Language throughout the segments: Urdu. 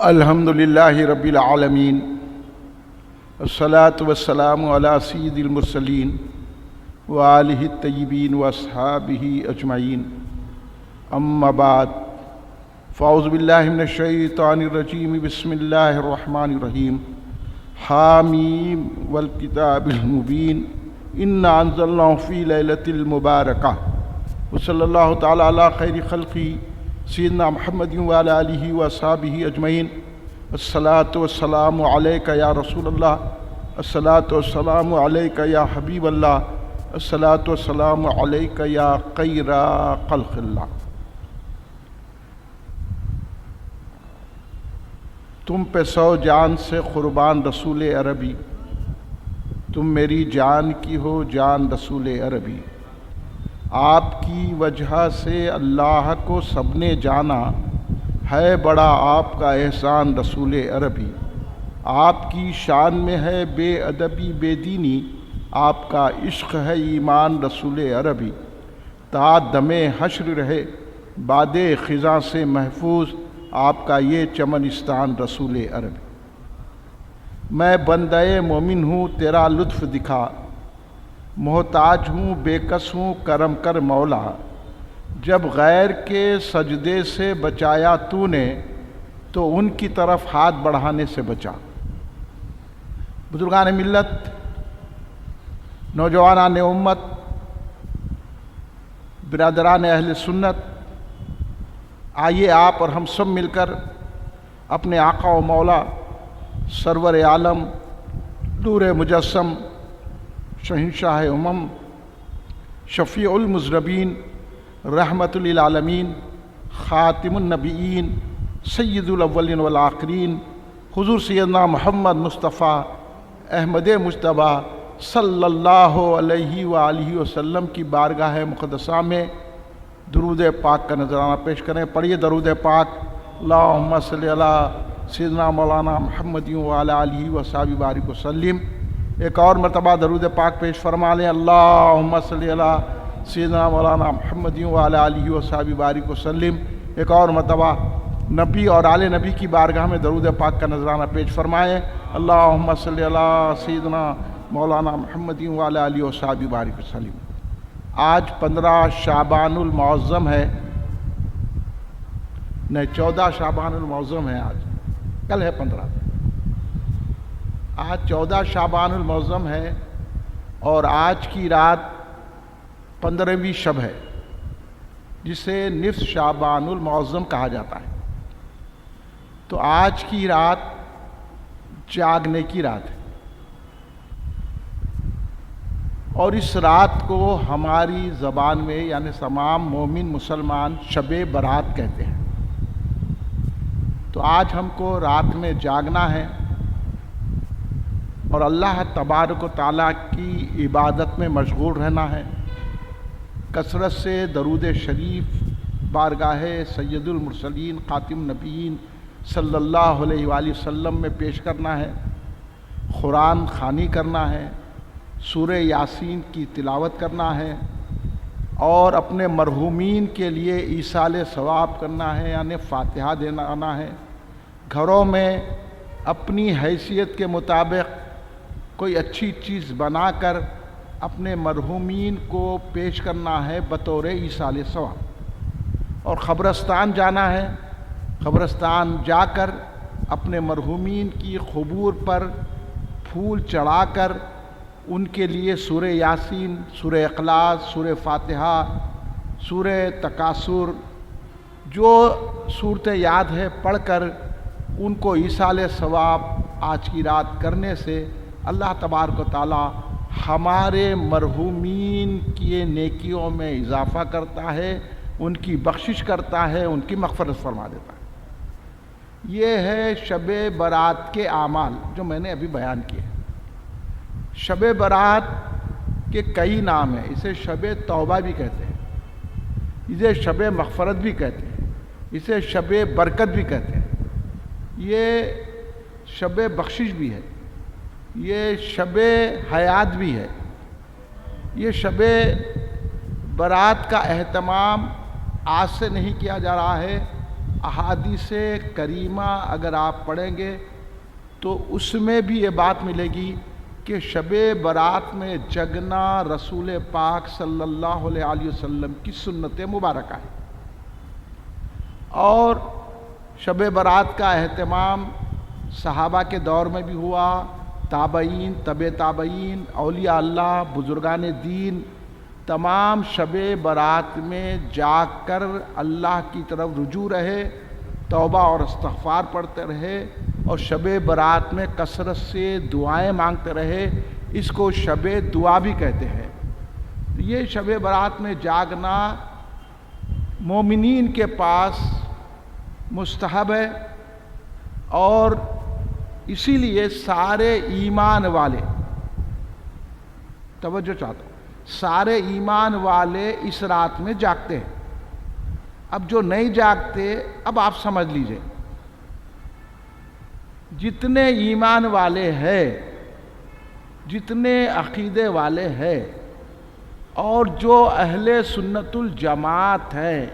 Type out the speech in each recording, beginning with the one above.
الحمدللہ رب العالمین والصلاة والسلام علی سید المرسلین وآلہ الطیبین واصحابہ اجمعین اما بعد فاعوذ باللہ من الشیطان الرجیم بسم اللہ الرحمن الرحیم حامیم والکتاب المبین انا انزلناہ فی لیلۃ المبارکہ وصلی اللہ تعالی علی خیر خلقہ سیدنا محمد وعلی آلہ واصحابہ اجمعین الصلاۃ والسلام علیک یا رسول اللہ، الصلاۃ والسلام علیک یا حبیب اللہ، الصلاۃ والسلام علیک یا خیر خلق اللہ۔ تم پہ 100 جان سے قربان رسول عربی، تم میری جان کی ہو جان رسول عربی، آپ کی وجہ سے اللہ کو سب نے جانا، ہے بڑا آپ کا احسان رسول عربی، آپ کی شان میں ہے بے ادبی بے دینی، آپ کا عشق ہے ایمان رسول عربی، تا دم حشر رہے باد خزاں سے محفوظ، آپ کا یہ چمنستان رسول عربی۔ میں بندہ مومن ہوں تیرا لطف دکھا، محتاج ہوں بے کس ہوں کرم کر مولا، جب غیر کے سجدے سے بچایا تو نے تو ان کی طرف ہاتھ بڑھانے سے بچا۔ بزرگان ملت، نوجوانان امت، برادران اہل سنت، آئیے آپ اور ہم سب مل کر اپنے آقا و مولا سرور عالم نور مجسم شہنشاہ امم شفیع المذنبین رحمت للعالمین خاتم النبیین سید الاولین والآخرین حضور سیدنا محمد مصطفیٰ احمد مجتبیٰ صلی اللہ علیہ وآلہ وسلم کی بارگاہ مقدسہ میں درود پاک کا نذرانہ پیش کریں۔ پڑھیے درود پاک۔ اللہم صلی علی سیدنا مولانا محمد وعلی آلہ وصحبہ بارک وسلم۔ ایک اور مرتبہ درود پاک پیش فرما لیں۔ اللہم صلی علی سیدنا مولانا محمد وعلی آلہ وصحبہ بارک وسلم۔ ایک اور مرتبہ نبی اور آل نبی کی بارگاہ میں درود پاک کا نذرانہ پیش فرمائیں۔ اللہم صلی علی سیدنا مولانا محمد وعلی آلہ وصحبہ بارک وسلم۔ آج 15 شعبان المعظم ہے، نہیں 14 شعبان المعظم ہے، آج کل ہے 15، آج 14 شعبان المعظم ہے اور آج کی رات 15ویں شب ہے، جسے نصف شعبان المعظم کہا جاتا ہے۔ تو آج کی رات جاگنے کی رات ہے، اور اس رات کو ہماری زبان میں یعنی تمام مومن مسلمان شب برات کہتے ہیں۔ تو آج ہم کو رات میں جاگنا ہے اور اللہ تبارک و تعالیٰ کی عبادت میں مشغول رہنا ہے، کثرت سے درود شریف بارگاہ سید المرسلین خاتم النبیین صلی اللہ علیہ وآلہ وسلم میں پیش کرنا ہے، قرآن خوانی کرنا ہے، سورہ یاسین کی تلاوت کرنا ہے، اور اپنے مرحومین کے لیے ایصال ثواب کرنا ہے یعنی فاتحہ دینا ہے۔ گھروں میں اپنی حیثیت کے مطابق کوئی اچھی چیز بنا کر اپنے مرحومین کو پیش کرنا ہے بطور ایصال ثواب، اور قبرستان جانا ہے، قبرستان جا کر اپنے مرحومین کی قبور پر پھول چڑھا کر ان کے لیے سورہ یاسین، سورہ اخلاص، سورہ فاتحہ، سورہ تکاثر، جو صورتیں یاد ہے پڑھ کر ان کو ایصال ثواب آج کی رات کرنے سے اللہ تبارک و تعالی ہمارے مرحومین کی نیکیوں میں اضافہ کرتا ہے، ان کی بخشش کرتا ہے، ان کی مغفرت فرما دیتا ہے۔ یہ ہے شب برات کے اعمال جو میں نے ابھی بیان کیے۔ شب برات کے کئی نام ہیں، اسے شب توبہ بھی کہتے ہیں، اسے شب مغفرت بھی کہتے ہیں، اسے شب برکت بھی کہتے ہیں، یہ شب بخشش بھی ہے، یہ شب حیات بھی ہے۔ یہ شب برات کا اہتمام آج سے نہیں کیا جا رہا ہے، احادیث کریمہ اگر آپ پڑھیں گے تو اس میں بھی یہ بات ملے گی کہ شب برات میں جگنا رسول پاک صلی اللہ علیہ وسلم کی سنت مبارکہ ہے، اور شب برات کا اہتمام صحابہ کے دور میں بھی ہوا، تابعین، طب تابعین، اولیاء اللہ، بزرگان دین تمام شب برات میں جاگ کر اللہ کی طرف رجوع رہے، توبہ اور استغفار پڑھتے رہے، اور شب برات میں کثرت سے دعائیں مانگتے رہے۔ اس کو شب دعا بھی کہتے ہیں۔ یہ شب برات میں جاگنا مومنین کے پاس مستحب ہے، اور اسی لیے سارے ایمان والے، توجہ چاہتا ہوں، سارے ایمان والے اس رات میں جاگتے ہیں۔ اب جو نہیں جاگتے، اب آپ سمجھ لیجئے، جتنے ایمان والے ہیں، جتنے عقیدے والے ہیں، اور جو اہل سنت الجماعت ہیں،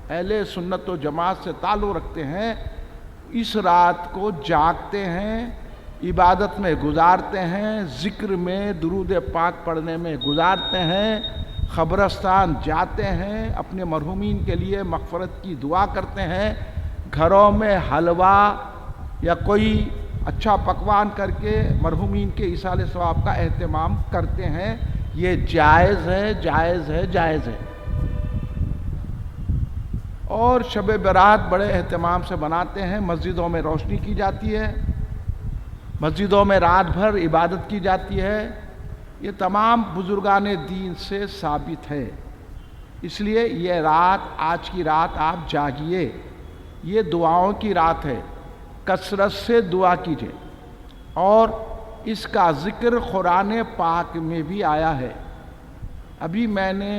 اہل سنت و جماعت سے تعلق رکھتے ہیں، اس رات کو جاگتے ہیں، عبادت میں گزارتے ہیں، ذکر میں، درود پاک پڑھنے میں گزارتے ہیں، قبرستان جاتے ہیں، اپنے مرحومین کے لیے مغفرت کی دعا کرتے ہیں، گھروں میں حلوہ یا کوئی اچھا پکوان کر کے مرحومین کے ایصال ثواب کا اہتمام کرتے ہیں۔ یہ جائز ہے، جائز ہے، جائز ہے۔ اور شب برات بڑے اہتمام سے مناتے ہیں، مسجدوں میں روشنی کی جاتی ہے، مسجدوں میں رات بھر عبادت کی جاتی ہے۔ یہ تمام بزرگان دین سے ثابت ہے۔ اس لیے یہ رات، آج کی رات آپ جاگیے، یہ دعاؤں کی رات ہے، کثرت سے دعا کیجیے، اور اس کا ذکر قرآن پاک میں بھی آیا ہے۔ ابھی میں نے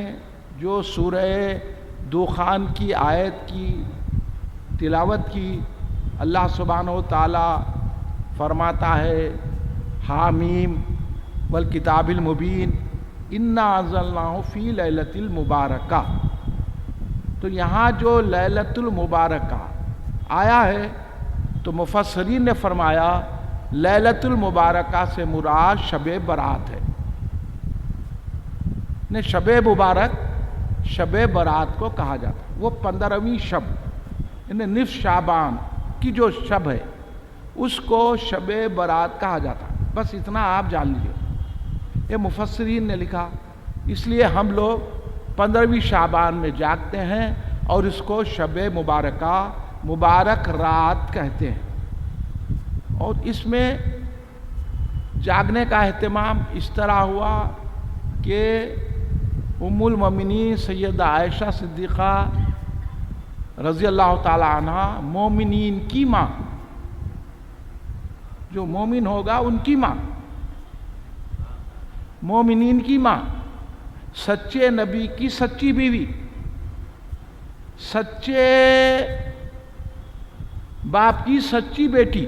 جو سورہ دخان کی آیت کی تلاوت کی، اللہ سبحانہ و تعالی فرماتا ہے حامیم والکتاب المبین انا انزلناہ فی لیلۃ المبارکہ، تو یہاں جو لیلۃ المبارکہ آیا ہے تو مفسرین نے فرمایا لیلۃ المبارکہ سے مراد شب برات ہے۔ شب مبارک شب برات کو کہا جاتا ہے، وہ 15ویں شب، یعنی نصف شعبان کی جو شب ہے اس کو شب برات کہا جاتا ہے۔ بس اتنا آپ جان لیجیے، یہ مفسرین نے لکھا۔ اس لیے ہم لوگ 15ویں شعبان میں جاگتے ہیں اور اس کو شب مبارکہ، مبارک رات کہتے ہیں۔ اور اس میں جاگنے کا اہتمام اس طرح ہوا کہ ام المومنین سیدہ عائشہ صدیقہ رضی اللہ تعالی عنہ، مومنین کی ماں، جو مومن ہوگا ان کی ماں، مومنین کی ماں، سچے نبی کی سچی بیوی، سچے باپ کی سچی بیٹی،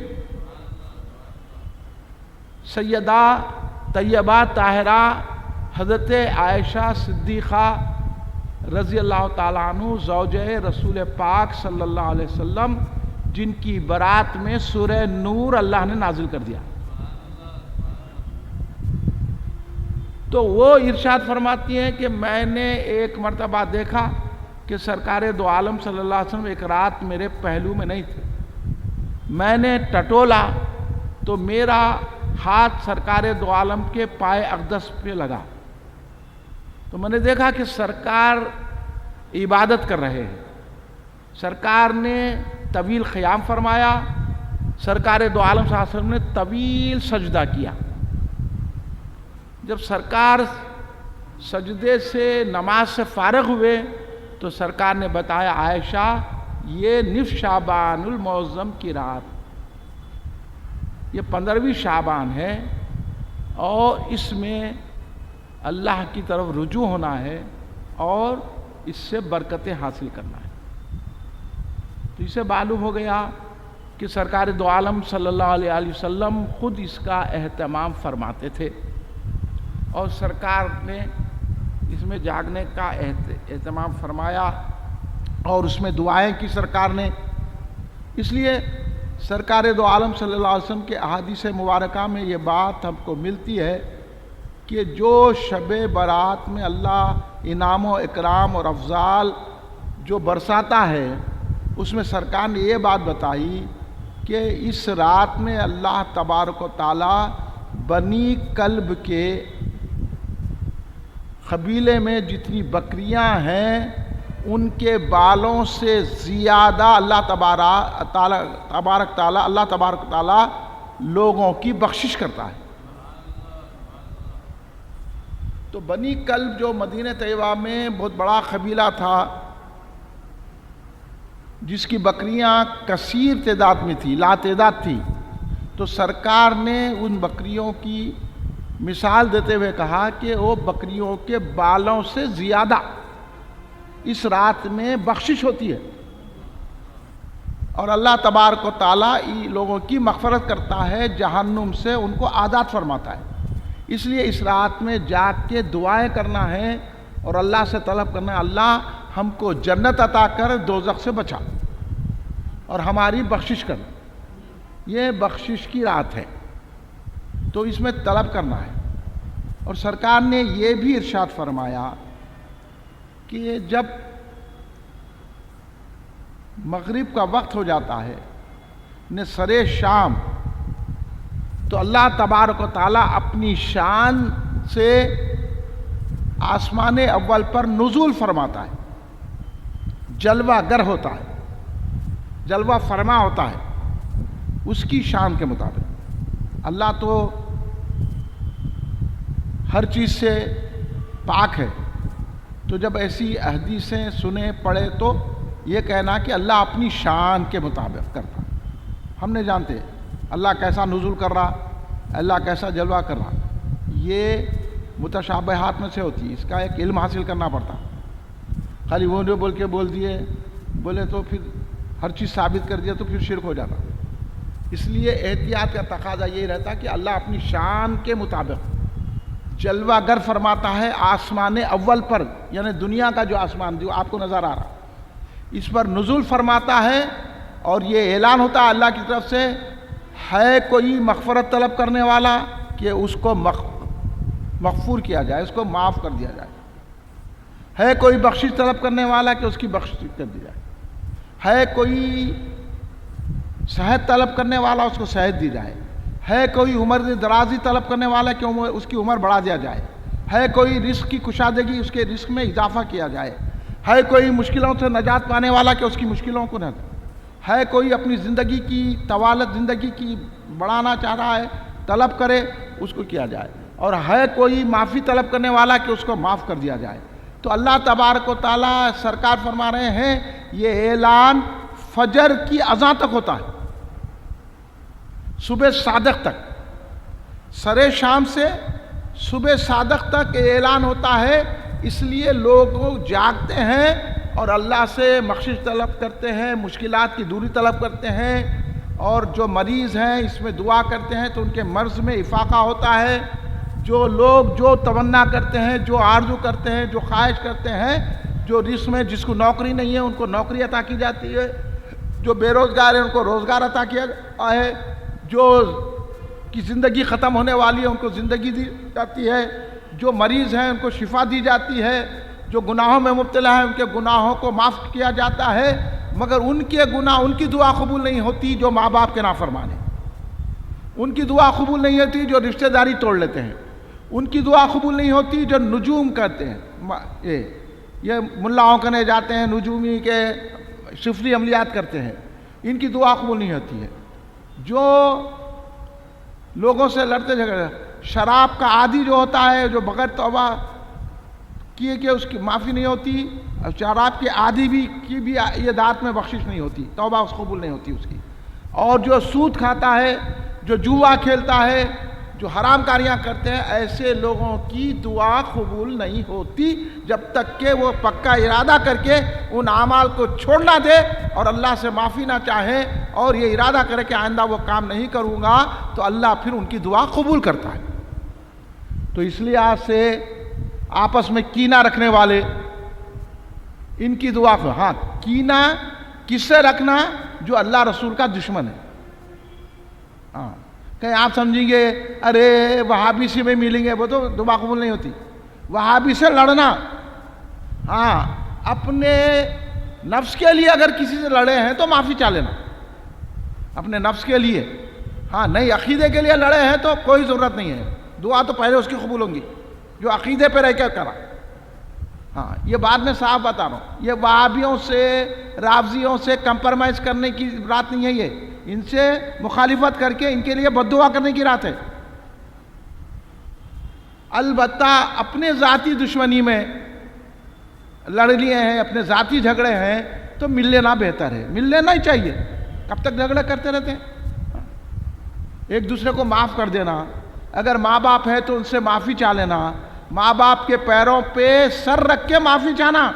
سیدہ طیبہ طاہرہ حضرت عائشہ صدیقہ رضی اللہ تعالیٰ عنہ، زوجہ رسول پاک صلی اللہ علیہ وسلم، جن کی برات میں سورہ نور اللہ نے نازل کر دیا۔ تو وہ ارشاد فرماتی ہیں کہ میں نے ایک مرتبہ دیکھا کہ سرکار دو عالم صلی اللہ علیہ وسلم ایک رات میرے پہلو میں نہیں تھے، میں نے ٹٹولا تو میرا ہاتھ سرکار دو عالم کے پائے اقدس پہ لگا، تو میں نے دیکھا کہ سرکار عبادت کر رہے ہیں، سرکار نے طویل قیام فرمایا، سرکار دو عالم صلی اللہ علیہ وسلم نے طویل سجدہ کیا۔ جب سرکار سجدے سے، نماز سے فارغ ہوئے تو سرکار نے بتایا عائشہ یہ نصف شعبان المعظم کی رات، یہ 15ویں شعبان ہے اور اس میں اللہ کی طرف رجوع ہونا ہے اور اس سے برکتیں حاصل کرنا ہے۔ تو اسے معلوم ہو گیا کہ سرکار دو عالم صلی اللہ علیہ وسلم خود اس کا اہتمام فرماتے تھے، اور سرکار نے اس میں جاگنے کا اہتمام فرمایا، اور اس میں دعائیں کی سرکار نے، اس لیے سرکار دو عالم صلی اللہ علیہ وسلم کے احادیث مبارکہ میں یہ بات ہم کو ملتی ہے کہ جو شب برات میں اللہ انعام و اکرام اور افضال جو برساتا ہے، اس میں سرکار نے یہ بات بتائی کہ اس رات میں اللہ تبارک و تعالی بنی کلب کے قبیلے میں جتنی بکریاں ہیں ان کے بالوں سے زیادہ اللہ تبارک تعالی لوگوں کی بخشش کرتا ہے۔ تو بنی کلب جو مدینہ طیبہ میں بہت بڑا قبیلہ تھا، جس کی بکریاں کثیر تعداد میں تھی، لا تعداد تھی، تو سرکار نے ان بکریوں کی مثال دیتے ہوئے کہا کہ وہ بکریوں کے بالوں سے زیادہ اس رات میں بخشش ہوتی ہے، اور اللہ تبارک و تعالی لوگوں کی مغفرت کرتا ہے، جہنم سے ان کو آزاد فرماتا ہے۔ اس لیے اس رات میں جاگ کے دعائیں کرنا ہے اور اللہ سے طلب کرنا ہے، اللہ ہم کو جنت عطا کر، دوزخ سے بچا اور ہماری بخشش کر۔ یہ بخشش کی رات ہے، تو اس میں طلب کرنا ہے۔ اور سرکار نے یہ بھی ارشاد فرمایا کہ جب مغرب کا وقت ہو جاتا ہے سرے شام، تو اللہ تبارک و تعالی اپنی شان سے آسمان اول پر نزول فرماتا ہے، جلوہ گر ہوتا ہے، جلوہ فرما ہوتا ہے اس کی شان کے مطابق۔ اللہ تو ہر چیز سے پاک ہے، تو جب ایسی حدیثیں سنے پڑھے تو یہ کہنا کہ اللہ اپنی شان کے مطابق کرتا ہے۔ ہم نہیں جانتے اللہ کیسا نزول کر رہا، اللہ کیسا جلوہ کر رہا، یہ متشابہات میں سے ہوتی ہے، اس کا ایک علم حاصل کرنا پڑتا۔ خالی وہ جو بول دیے بولے تو پھر ہر چیز ثابت کر دیا تو پھر شرک ہو جاتا۔ اس لیے احتیاط کا تقاضا یہی رہتا کہ اللہ اپنی شان کے مطابق جلوہ گر فرماتا ہے آسمان اول پر، یعنی دنیا کا جو آسمان جو آپ کو نظر آ رہا، اس پر نزول فرماتا ہے، اور یہ اعلان ہوتا ہے اللہ کی طرف سے، ہے کوئی مغفرت طلب کرنے والا کہ اس کو مغفور کیا جائے، اس کو معاف کر دیا جائے، ہے کوئی بخشش طلب کرنے والا کہ اس کی بخشش کر دی جائے، ہے کوئی صحت طلب کرنے والا اس کو صحت دی جائے، ہے کوئی عمر درازی طلب کرنے والا کہ اس کی عمر بڑھا دیا جائے، ہے کوئی رزق کی کشادگی اس کے رزق میں اضافہ کیا جائے، ہے کوئی مشکلوں سے نجات پانے والا کہ اس کی مشکلوں کو نہ، ہے کوئی اپنی زندگی کی طوالت زندگی کی بڑھانا چاہ رہا ہے طلب کرے اس کو کیا جائے، اور ہے کوئی معافی طلب کرنے والا کہ اس کو معاف کر دیا جائے۔ تو اللہ تبارک و تعالی سرکار فرما رہے ہیں یہ اعلان فجر کی اذان تک ہوتا ہے، صبح صادق تک، سرے شام سے صبح صادق تک اعلان ہوتا ہے۔ اس لیے لوگ جاگتے ہیں اور اللہ سے بخشش طلب کرتے ہیں، مشکلات کی دوری طلب کرتے ہیں، اور جو مریض ہیں اس میں دعا کرتے ہیں تو ان کے مرض میں افاقہ ہوتا ہے۔ جو لوگ جو تمنا کرتے ہیں، جو آرزو کرتے ہیں، جو خواہش کرتے ہیں، جو رزق میں جس کو نوکری نہیں ہے ان کو نوکری عطا کی جاتی ہے، جو بے روزگار ہیں ان کو روزگار عطا کیا ہے، جو کی زندگی ختم ہونے والی ہے ان کو زندگی دی جاتی ہے، جو مریض ہیں ان کو شفا دی جاتی ہے، جو گناہوں میں مبتلا ہیں ان کے گناہوں کو معاف کیا جاتا ہے، مگر ان کے گناہ ان کی دعا قبول نہیں ہوتی جو ماں باپ کے نافرمان ہیں، ان کی دعا قبول نہیں ہوتی جو رشتہ داری توڑ لیتے ہیں، ان کی دعا قبول نہیں ہوتی جو نجوم کرتے ہیں، یہ ملاؤں کرنے جاتے ہیں، نجومی کے شفری عملیات کرتے ہیں، ان کی دعا قبول نہیں ہوتی ہے، جو لوگوں سے لڑتے جھگڑے، شراب کا عادی جو ہوتا ہے جو بغیر توبہ کیے کہ اس کی معافی نہیں ہوتی، شراب کے عادی بھی کی بھی یہ دات میں بخشش نہیں ہوتی، توبہ اس قبول نہیں ہوتی اس کی، اور جو سود کھاتا ہے، جو جوا کھیلتا ہے، جو حرام کاریاں کرتے ہیں، ایسے لوگوں کی دعا قبول نہیں ہوتی جب تک کہ وہ پکا ارادہ کر کے ان اعمال کو چھوڑ نہ دے اور اللہ سے معافی نہ چاہے اور یہ ارادہ کرے کہ آئندہ وہ کام نہیں کروں گا، تو اللہ پھر ان کی دعا قبول کرتا ہے۔ تو اس لیے آج سے آپس میں کینہ رکھنے والے ان کی دعا کو، ہاں کینہ کس سے رکھنا؟ جو اللہ رسول کا دشمن ہے. ہاں کہیں آپ سمجھیں گے ارے وہابی سے میں ملیں گے، وہ تو دعا قبول نہیں ہوتی. وہابی سے لڑنا، ہاں اپنے نفس کے لیے اگر کسی سے لڑے ہیں تو معافی چاہ لینا اپنے نفس کے لیے. ہاں نہیں عقیدے کے لیے لڑے ہیں تو کوئی ضرورت نہیں ہے، دعا تو پہلے اس کی قبول ہوں گی جو عقیدے پہ رہ کے کرا. ہاں یہ بعد میں صاف بتا رہا ہوں، یہ وہابیوں سے رافضیوں سے کمپرمائز کرنے کی بات نہیں ہے، یہ ان سے مخالفت کر کے ان کے لیے بد دعا کرنے کی بات ہے. البتہ اپنے ذاتی دشمنی میں لڑ لیے ہیں، اپنے ذاتی جھگڑے ہیں تو مل لینا بہتر ہے، مل لینا ہی چاہیے. کب تک جھگڑے کرتے رہتے ہیں؟ ایک دوسرے کو معاف کر دینا. اگر ماں باپ ہے تو ان سے معافی چاہ لینا، ماں باپ کے پیروں پہ سر رکھ کے معافی چاہنا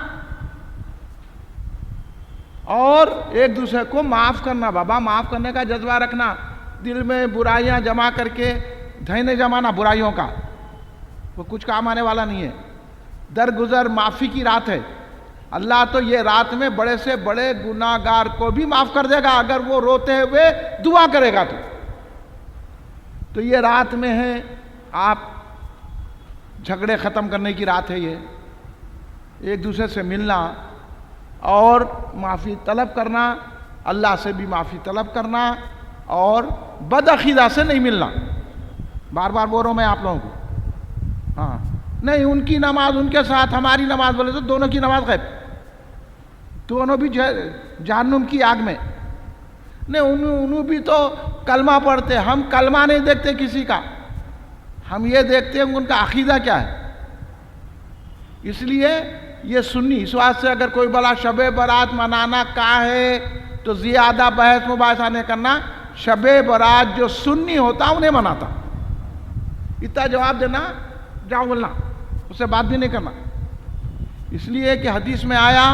اور ایک دوسرے کو معاف کرنا. بابا معاف کرنے کا جذبہ رکھنا، دل میں برائیاں جمع کر کے دھئی نہیں جمانا برائیوں کا، وہ کچھ کام آنے والا نہیں ہے. درگزر معافی کی رات ہے. اللہ تو یہ رات میں بڑے سے بڑے گناہگار کو بھی معاف کر دے گا اگر وہ روتے ہوئے دعا کرے گا تو یہ رات میں ہے. آپ جھگڑے ختم کرنے کی رات ہے، یہ ایک دوسرے سے ملنا اور معافی طلب کرنا، اللہ سے بھی معافی طلب کرنا اور بد عقیدہ سے نہیں ملنا. بار بار بول رہا ہوں میں آپ لوگوں کو. ہاں نہیں ان کی نماز ان کے ساتھ ہماری نماز بولے تو دونوں کی نماز غیب، دونوں بھی جہنم کی آگ میں. نہیں انہوں بھی تو کلمہ پڑھتے، ہم کلمہ نہیں دیکھتے کسی کا، ہم یہ دیکھتے ہیں ان کا عقیدہ کیا ہے. اس لیے یہ سنی اس واسطے اگر کوئی بلا شب برات منانا کا ہے تو زیادہ بحث مباحثہ نہیں کرنا. شب برات جو سنی ہوتا انہیں مناتا، اتنا جواب دینا جاؤ بولنا، اس سے بات بھی نہیں کرنا. اس لیے کہ حدیث میں آیا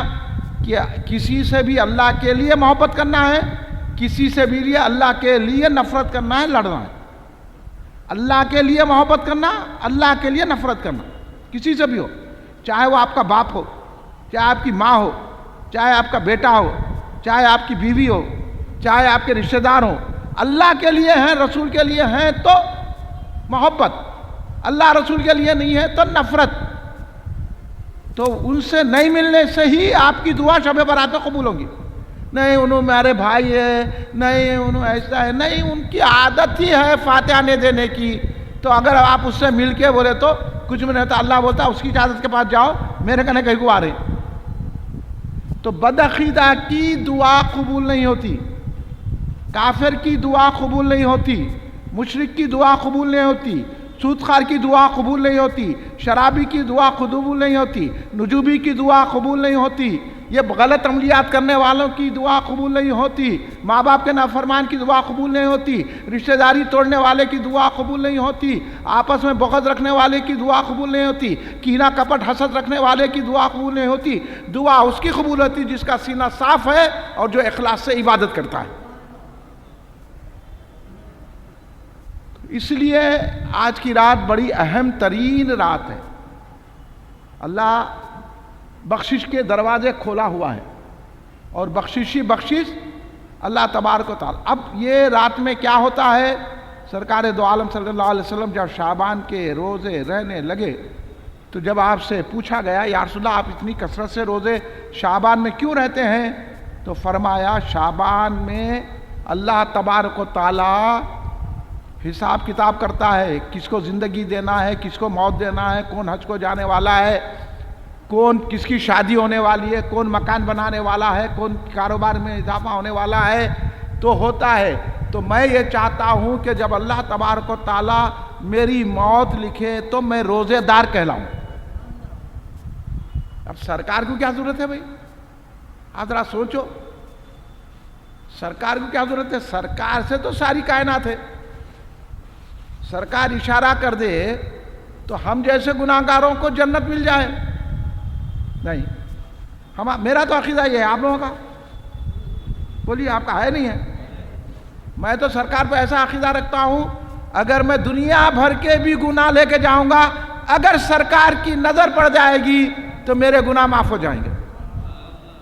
کہ کسی سے بھی اللہ کے لیے محبت کرنا ہے، کسی سے بھی لیے اللہ کے لیے نفرت کرنا ہے، لڑنا ہے. اللہ کے لیے محبت کرنا، اللہ کے لیے نفرت کرنا، کسی سے بھی ہو، چاہے وہ آپ کا باپ ہو، چاہے آپ کی ماں ہو، چاہے آپ کا بیٹا ہو، چاہے آپ کی بیوی ہو، چاہے آپ کے رشتہ دار ہو. اللہ کے لیے ہیں، رسول کے لیے ہیں تو محبت، اللہ رسول کے لیے نہیں ہے تو نفرت. تو ان سے نہیں ملنے سے ہی آپ کی دعا شب برات میں قبول ہوگی. نہیں انہوں میرے بھائی ہے، نہیں انہوں ایسا ہے، نہیں ان کی عادت ہی ہے فاتحہ نہیں دینے کی. تو اگر آپ اس سے مل کے بولے تو کچھ بھی نہیں ہوتا. اللہ بولتا اس کی عادت کے پاس جاؤ، میرے کہنے کہیں کو آ رہے. تو بدعقیدہ کی دعا قبول نہیں ہوتی، کافر کی دعا قبول نہیں ہوتی، مشرک کی دعا قبول نہیں ہوتی، سودخوار کی دعا قبول نہیں ہوتی، شرابی کی دعا قبول نہیں ہوتی، نجومی کی دعا قبول نہیں ہوتی، یہ غلط عملیات کرنے والوں کی دعا قبول نہیں ہوتی، ماں باپ کے نافرمان کی دعا قبول نہیں ہوتی، رشتہ داری توڑنے والے کی دعا قبول نہیں ہوتی، آپس میں بغض رکھنے والے کی دعا قبول نہیں ہوتی، کینہ کپٹ حسد رکھنے والے کی دعا قبول نہیں ہوتی. دعا اس کی قبول ہوتی جس کا سینہ صاف ہے اور جو اخلاص سے عبادت کرتا ہے. اس لیے آج کی رات بڑی اہم ترین رات ہے. اللہ بخشش کے دروازے کھولا ہوا ہے اور بخشش اللہ تبارک و تعالی. اب یہ رات میں کیا ہوتا ہے، سرکار دو عالم صلی اللہ علیہ وسلم جب شعبان کے روزے رہنے لگے تو جب آپ سے پوچھا گیا یا رسول اللہ آپ اتنی کثرت سے روزے شعبان میں کیوں رہتے ہیں، تو فرمایا شعبان میں اللہ تبارک و تعالی حساب کتاب کرتا ہے، کس کو زندگی دینا ہے، کس کو موت دینا ہے، کون حج کو جانے والا ہے، کون کس کی شادی ہونے والی ہے، کون مکان بنانے والا ہے، کون کاروبار میں اضافہ ہونے والا ہے. تو ہوتا ہے. تو میں یہ چاہتا ہوں کہ جب اللہ تبارک و تعالی میری موت لکھے تو میں روزے دار کہلاؤں. اب سرکار کو کیا ضرورت ہے بھائی، آپ ذرا سوچو، سرکار کو کیا ضرورت ہے؟ سرکار سے تو ساری کائنات ہے. سرکار اشارہ کر دے تو ہم جیسے گناہگاروں کو جنت مل جائے. نہیں، میرا تو عقیدہ یہ ہے، آپ لوگوں کا بولیے آپ کا ہے نہیں ہے؟ میں تو سرکار پہ ایسا عقیدہ رکھتا ہوں اگر میں دنیا بھر کے بھی گناہ لے کے جاؤں گا، اگر سرکار کی نظر پڑ جائے گی تو میرے گناہ معاف ہو جائیں گے.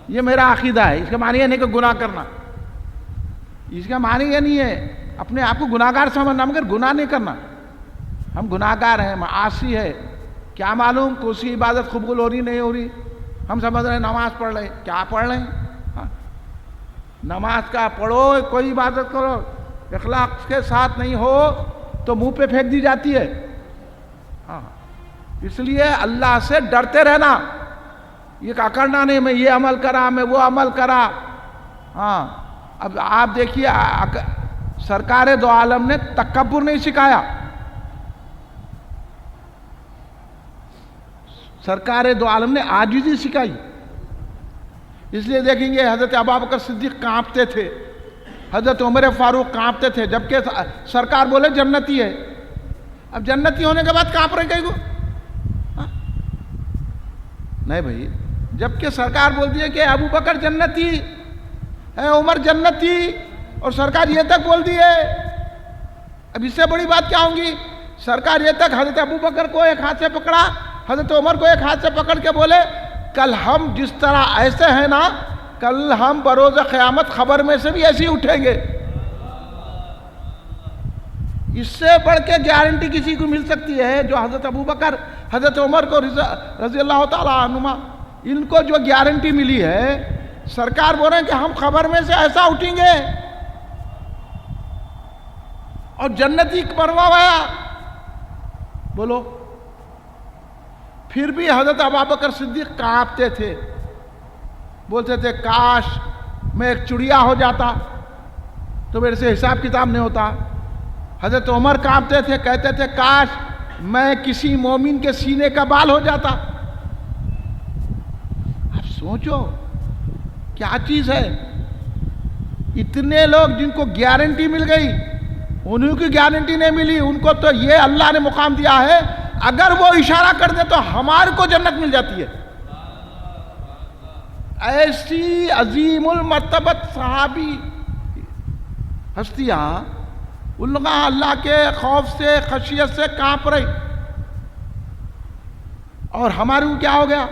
یہ میرا عقیدہ ہے. اس کے معنی یہ نہیں کہ گناہ کرنا. اس کا معنی یہ نہیں ہے اپنے آپ کو گناہگار سمجھنا، مگر گناہ نہیں کرنا. ہم گناہگار ہیں، معاصی ہے، کیا معلوم کوئی عبادت قبول ہو رہی نہیں ہو رہی. ہم سمجھ رہے ہیں نماز پڑھ رہے، کیا پڑھ رہے ہیں؟ نماز کا پڑھو، کوئی عبادت کرو، اخلاق کے ساتھ نہیں ہو تو منہ پہ پھینک دی جاتی ہے. اس لیے اللہ سے ڈرتے رہنا، یہ کرنا نہیں میں یہ عمل کرا، میں وہ عمل کرا. اب آپ دیکھیے سرکار دو عالم نے تکبر نہیں سکھایا، سرکار دو عالم نے عاجزی سکھائی. اس لیے دیکھیں گے حضرت ابوبکر صدیق کانپتے تھے، حضرت عمر فاروق کانپتے تھے، جبکہ سرکار بولے جنتی ہے. اب جنتی ہونے کے بعد کانپ رہے کہیں کو نہیں بھائی. جبکہ سرکار بول دی ہے کہ ابوبکر جنتی ہے، عمر جنتی، اور سرکار یہ تک بول دی ہے. اب اس سے بڑی بات کیا ہوں گی؟ سرکار یہ تک حضرت ابوبکر کو ایک ہاتھ سے پکڑا، حضرت عمر کو ایک ہاتھ سے پکڑ کے بولے کل ہم جس طرح ایسے ہیں نا، کل ہم بروز قیامت خبر میں سے بھی ایسے ہی اٹھیں گے. اس سے بڑھ کے گارنٹی کسی کو مل سکتی ہے؟ جو حضرت ابوبکر حضرت عمر کو رضی اللہ تعالیٰ عنہما ان کو جو گارنٹی ملی ہے، سرکار بول رہے ہیں کہ ہم خبر میں سے ایسا اٹھیں گے، اور جنتی بنوایا. بولو. پھر بھی حضرت ابوبکر صدیق کانپتے تھے، بولتے تھے کاش میں ایک چڑیا ہو جاتا تو میرے سے حساب کتاب نہیں ہوتا. حضرت عمر کانپتے تھے، کہتے تھے کاش میں کسی مومن کے سینے کا بال ہو جاتا. اب سوچو کیا چیز ہے. اتنے لوگ جن کو گارنٹی مل گئی، انہوں کی گارنٹی نہیں ملی. ان کو تو یہ اللہ نے مقام دیا ہے اگر وہ اشارہ کر دے تو ہمارے کو جنت مل جاتی ہے. ایسی عظیم المرتبت صحابی ہستیاں، ان لوگ اللہ کے خوف سے خشیت سے کانپ رہی، اور ہمارے کو کیا ہو گیا؟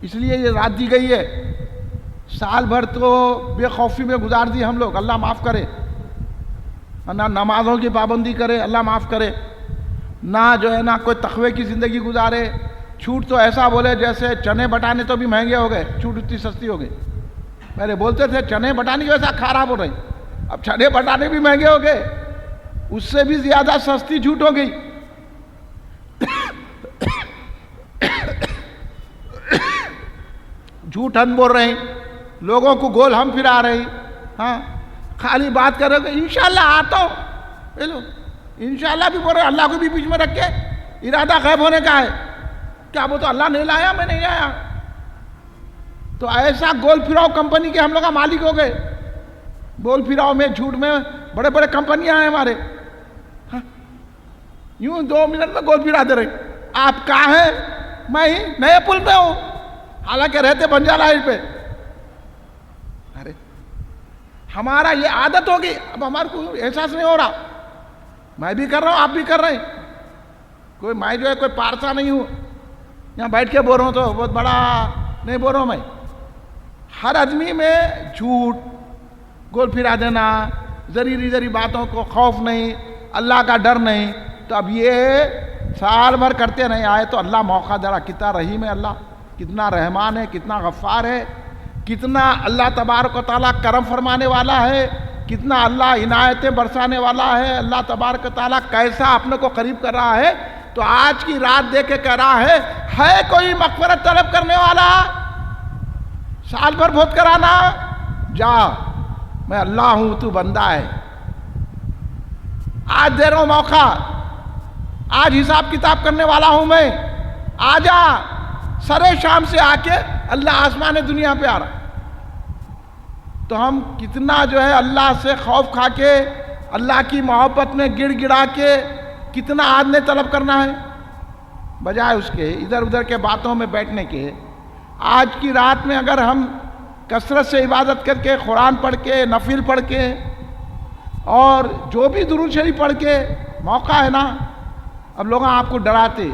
اس لیے یہ رات دی گئی ہے. سال بھر تو بے خوفی میں گزار دی ہم لوگ، اللہ معاف کرے. نہ نمازوں کی پابندی کرے، اللہ معاف کرے. نہ جو ہے نا کوئی تقوی کی زندگی گزارے. چھوٹ تو ایسا بولے جیسے چنے بٹانے تو بھی مہنگے ہو گئے، چھوٹ اتنی سستی ہو گئی. پہلے بولتے تھے چنے بٹانے کی ویسا خراب ہو رہی، اب چنے بٹانے بھی مہنگے ہو گئے، اس سے بھی زیادہ سستی جھوٹ ہو گئی. جھوٹ ہم بول رہے ہیں، لوگوں کو گول ہم پھرا رہے ہیں. خالی بات کر رہے کہ انشاءاللہ آتا ہوں، انشاءاللہ بھی بول رہے، اللہ کو بھی بیچ میں رکھ کے ارادہ غائب ہونے کا ہے. کیا وہ تو اللہ نہیں لایا، میں نہیں آیا. تو ایسا گول پھراؤ کمپنی کے ہم لوگ کا مالک ہو گئے. گول پھراؤ میں، جھوٹ میں بڑے بڑے کمپنیاں ہیں ہمارے. یوں 2 منٹ میں گول پھرا دے رہے. آپ کہاں ہیں؟ میں ہی نئے پل پہ ہوں، حالانکہ رہتے بنجارہ ہل پہ. ارے ہمارا یہ عادت ہوگی، اب ہمارے کو احساس نہیں ہو رہا. میں بھی کر رہا ہوں، آپ بھی کر رہے ہیں. کوئی میں جو ہے کوئی پارسا نہیں ہوں، یہاں بیٹھ کے بول رہا ہوں تو بہت بڑا نہیں بول رہا ہوں. میں ہر آدمی میں جھوٹ، گول پھرا دینا، ذری باتوں کو خوف نہیں، اللہ کا ڈر نہیں. تو اب یہ سال بھر کرتے نہیں آئے تو اللہ موقع دے رہا. کتنا رحیم ہے اللہ، کتنا رحمان ہے، کتنا غفار ہے، کتنا اللہ تبارک و تعالیٰ کرم فرمانے والا ہے، کتنا اللہ عنایتیں برسانے والا ہے. اللہ تبارک و تعالیٰ کیسا اپنے کو قریب کر رہا ہے. تو آج کی رات دیکھ کے کہہ رہا ہے کوئی مغفرت طلب کرنے والا؟ سال بھر بہت کرانا، جا میں اللہ ہوں، تو بندہ ہے. آج دے رہا ہوں موقع، آج حساب کتاب کرنے والا ہوں میں. آ جا. سرے شام سے آ کے اللہ آسمان دنیا پہ آ رہا. تو ہم کتنا جو ہے اللہ سے خوف کھا کے، اللہ کی محبت میں گڑ گڑا کے کتنا آج نے طلب کرنا ہے، بجائے اس کے ادھر ادھر کے باتوں میں بیٹھنے کے. آج کی رات میں اگر ہم کثرت سے عبادت کر کے، قرآن پڑھ کے، نفل پڑھ کے، اور جو بھی درود شریف پڑھ کے، موقع ہے نا. اب لوگ آپ کو ڈراتے،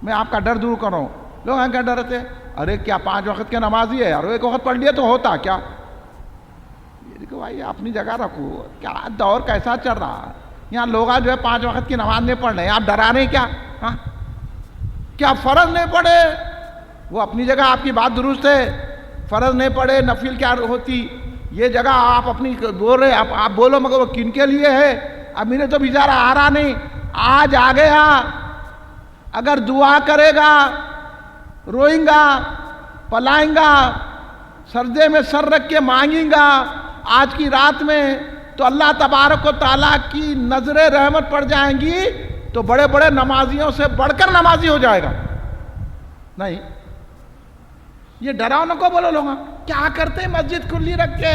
میں آپ کا ڈر دور کروں. لوگ کیا ڈرتے؟ ارے کیا 5 وقت کے نمازی ہے، اور 1 وقت پڑھ لیا تو ہوتا کیا؟ کہ بھائی اپنی جگہ رکھو، کیا دور کیسا چل رہا ہے یہاں؟ لوگ جو ہے 5 وقت کی نماز نہیں پڑھ رہے ہیں، آپ ڈرا رہے ہیں کیا؟ ہاں کیا فرض نہیں پڑھے؟ وہ اپنی جگہ آپ کی بات درست ہے، فرض نہیں پڑھے نفل کیا ہوتی، یہ جگہ آپ اپنی بول رہے، آپ بولو، مگر وہ کن کے لیے ہے؟ اب میرے تو بیچارہ آ رہا نہیں، آج آ گیا، اگر دعا کرے گا، روئیں گا، پلائیں گا، سردے میں سر رکھ کے مانگیں گا آج کی رات میں، تو اللہ تبارک و تعالیٰ کی نظر رحمت پڑ جائیں گی، تو بڑے بڑے نمازیوں سے بڑھ کر نمازی ہو جائے گا۔ نہیں، یہ ڈراؤنا کو بولو لوگاں کیا کرتے؟ مسجد کھلی رکھ کے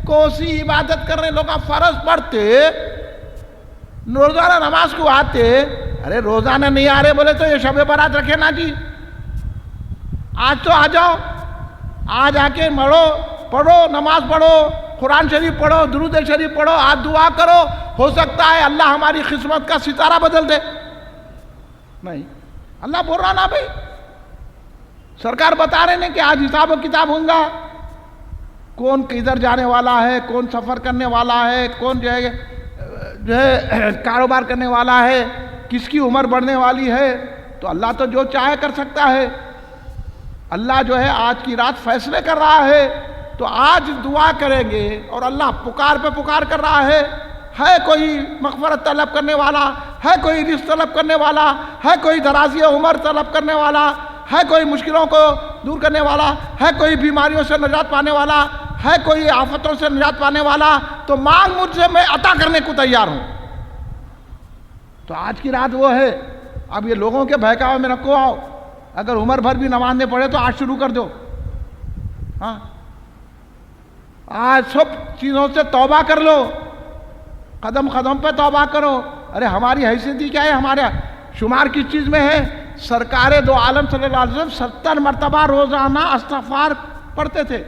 کوسی عبادت کر رہے لوگ، فرض پڑھتے، روزانہ نماز کو آتے، ارے روزانہ نہیں آ رہے بولے تو یہ شب برات رکھے نا جی، آج تو آ جاؤ، آج آ کے مڑو، پڑھو، نماز پڑھو، قرآن شریف پڑھو، درود شریف پڑھو، آج دعا کرو، ہو سکتا ہے اللہ ہماری قسمت کا ستارہ بدل دے۔ نہیں، اللہ بول رہا نا بھائی، سرکار بتا رہے ہیں کہ آج حساب و کتاب ہوں گا، کون کدھر جانے والا ہے، کون سفر کرنے والا ہے، کون جو ہے کاروبار کرنے والا ہے، کس کی عمر بڑھنے والی ہے، تو اللہ تو جو چاہے کر سکتا ہے۔ اللہ جو ہے آج کی رات فیصلے کر رہا ہے، تو آج دعا کریں گے، اور اللہ پکار پہ پکار کر رہا ہے کوئی مغفرت طلب کرنے والا، ہے کوئی رزق طلب کرنے والا، ہے کوئی درازی عمر طلب کرنے والا، ہے کوئی مشکلوں کو دور کرنے والا، ہے کوئی بیماریوں سے نجات پانے والا، ہے کوئی آفتوں سے نجات پانے والا، تو مانگ مجھ سے، میں عطا کرنے کو تیار ہوں۔ تو آج کی رات وہ ہے، اب یہ لوگوں کے بہکاوے میں رکھو آؤ، اگر عمر بھر بھی نماز نہیں پڑھے تو آج شروع کر دو، ہاں آج سب چیزوں سے توبہ کر لو، قدم قدم پہ توبہ کرو۔ ارے ہماری حیثیت کیا ہے؟ ہمارے شمار کس چیز میں ہے؟ سرکار دو عالم صلی اللہ علیہ وسلم 70 مرتبہ روزانہ استغفار پڑھتے تھے،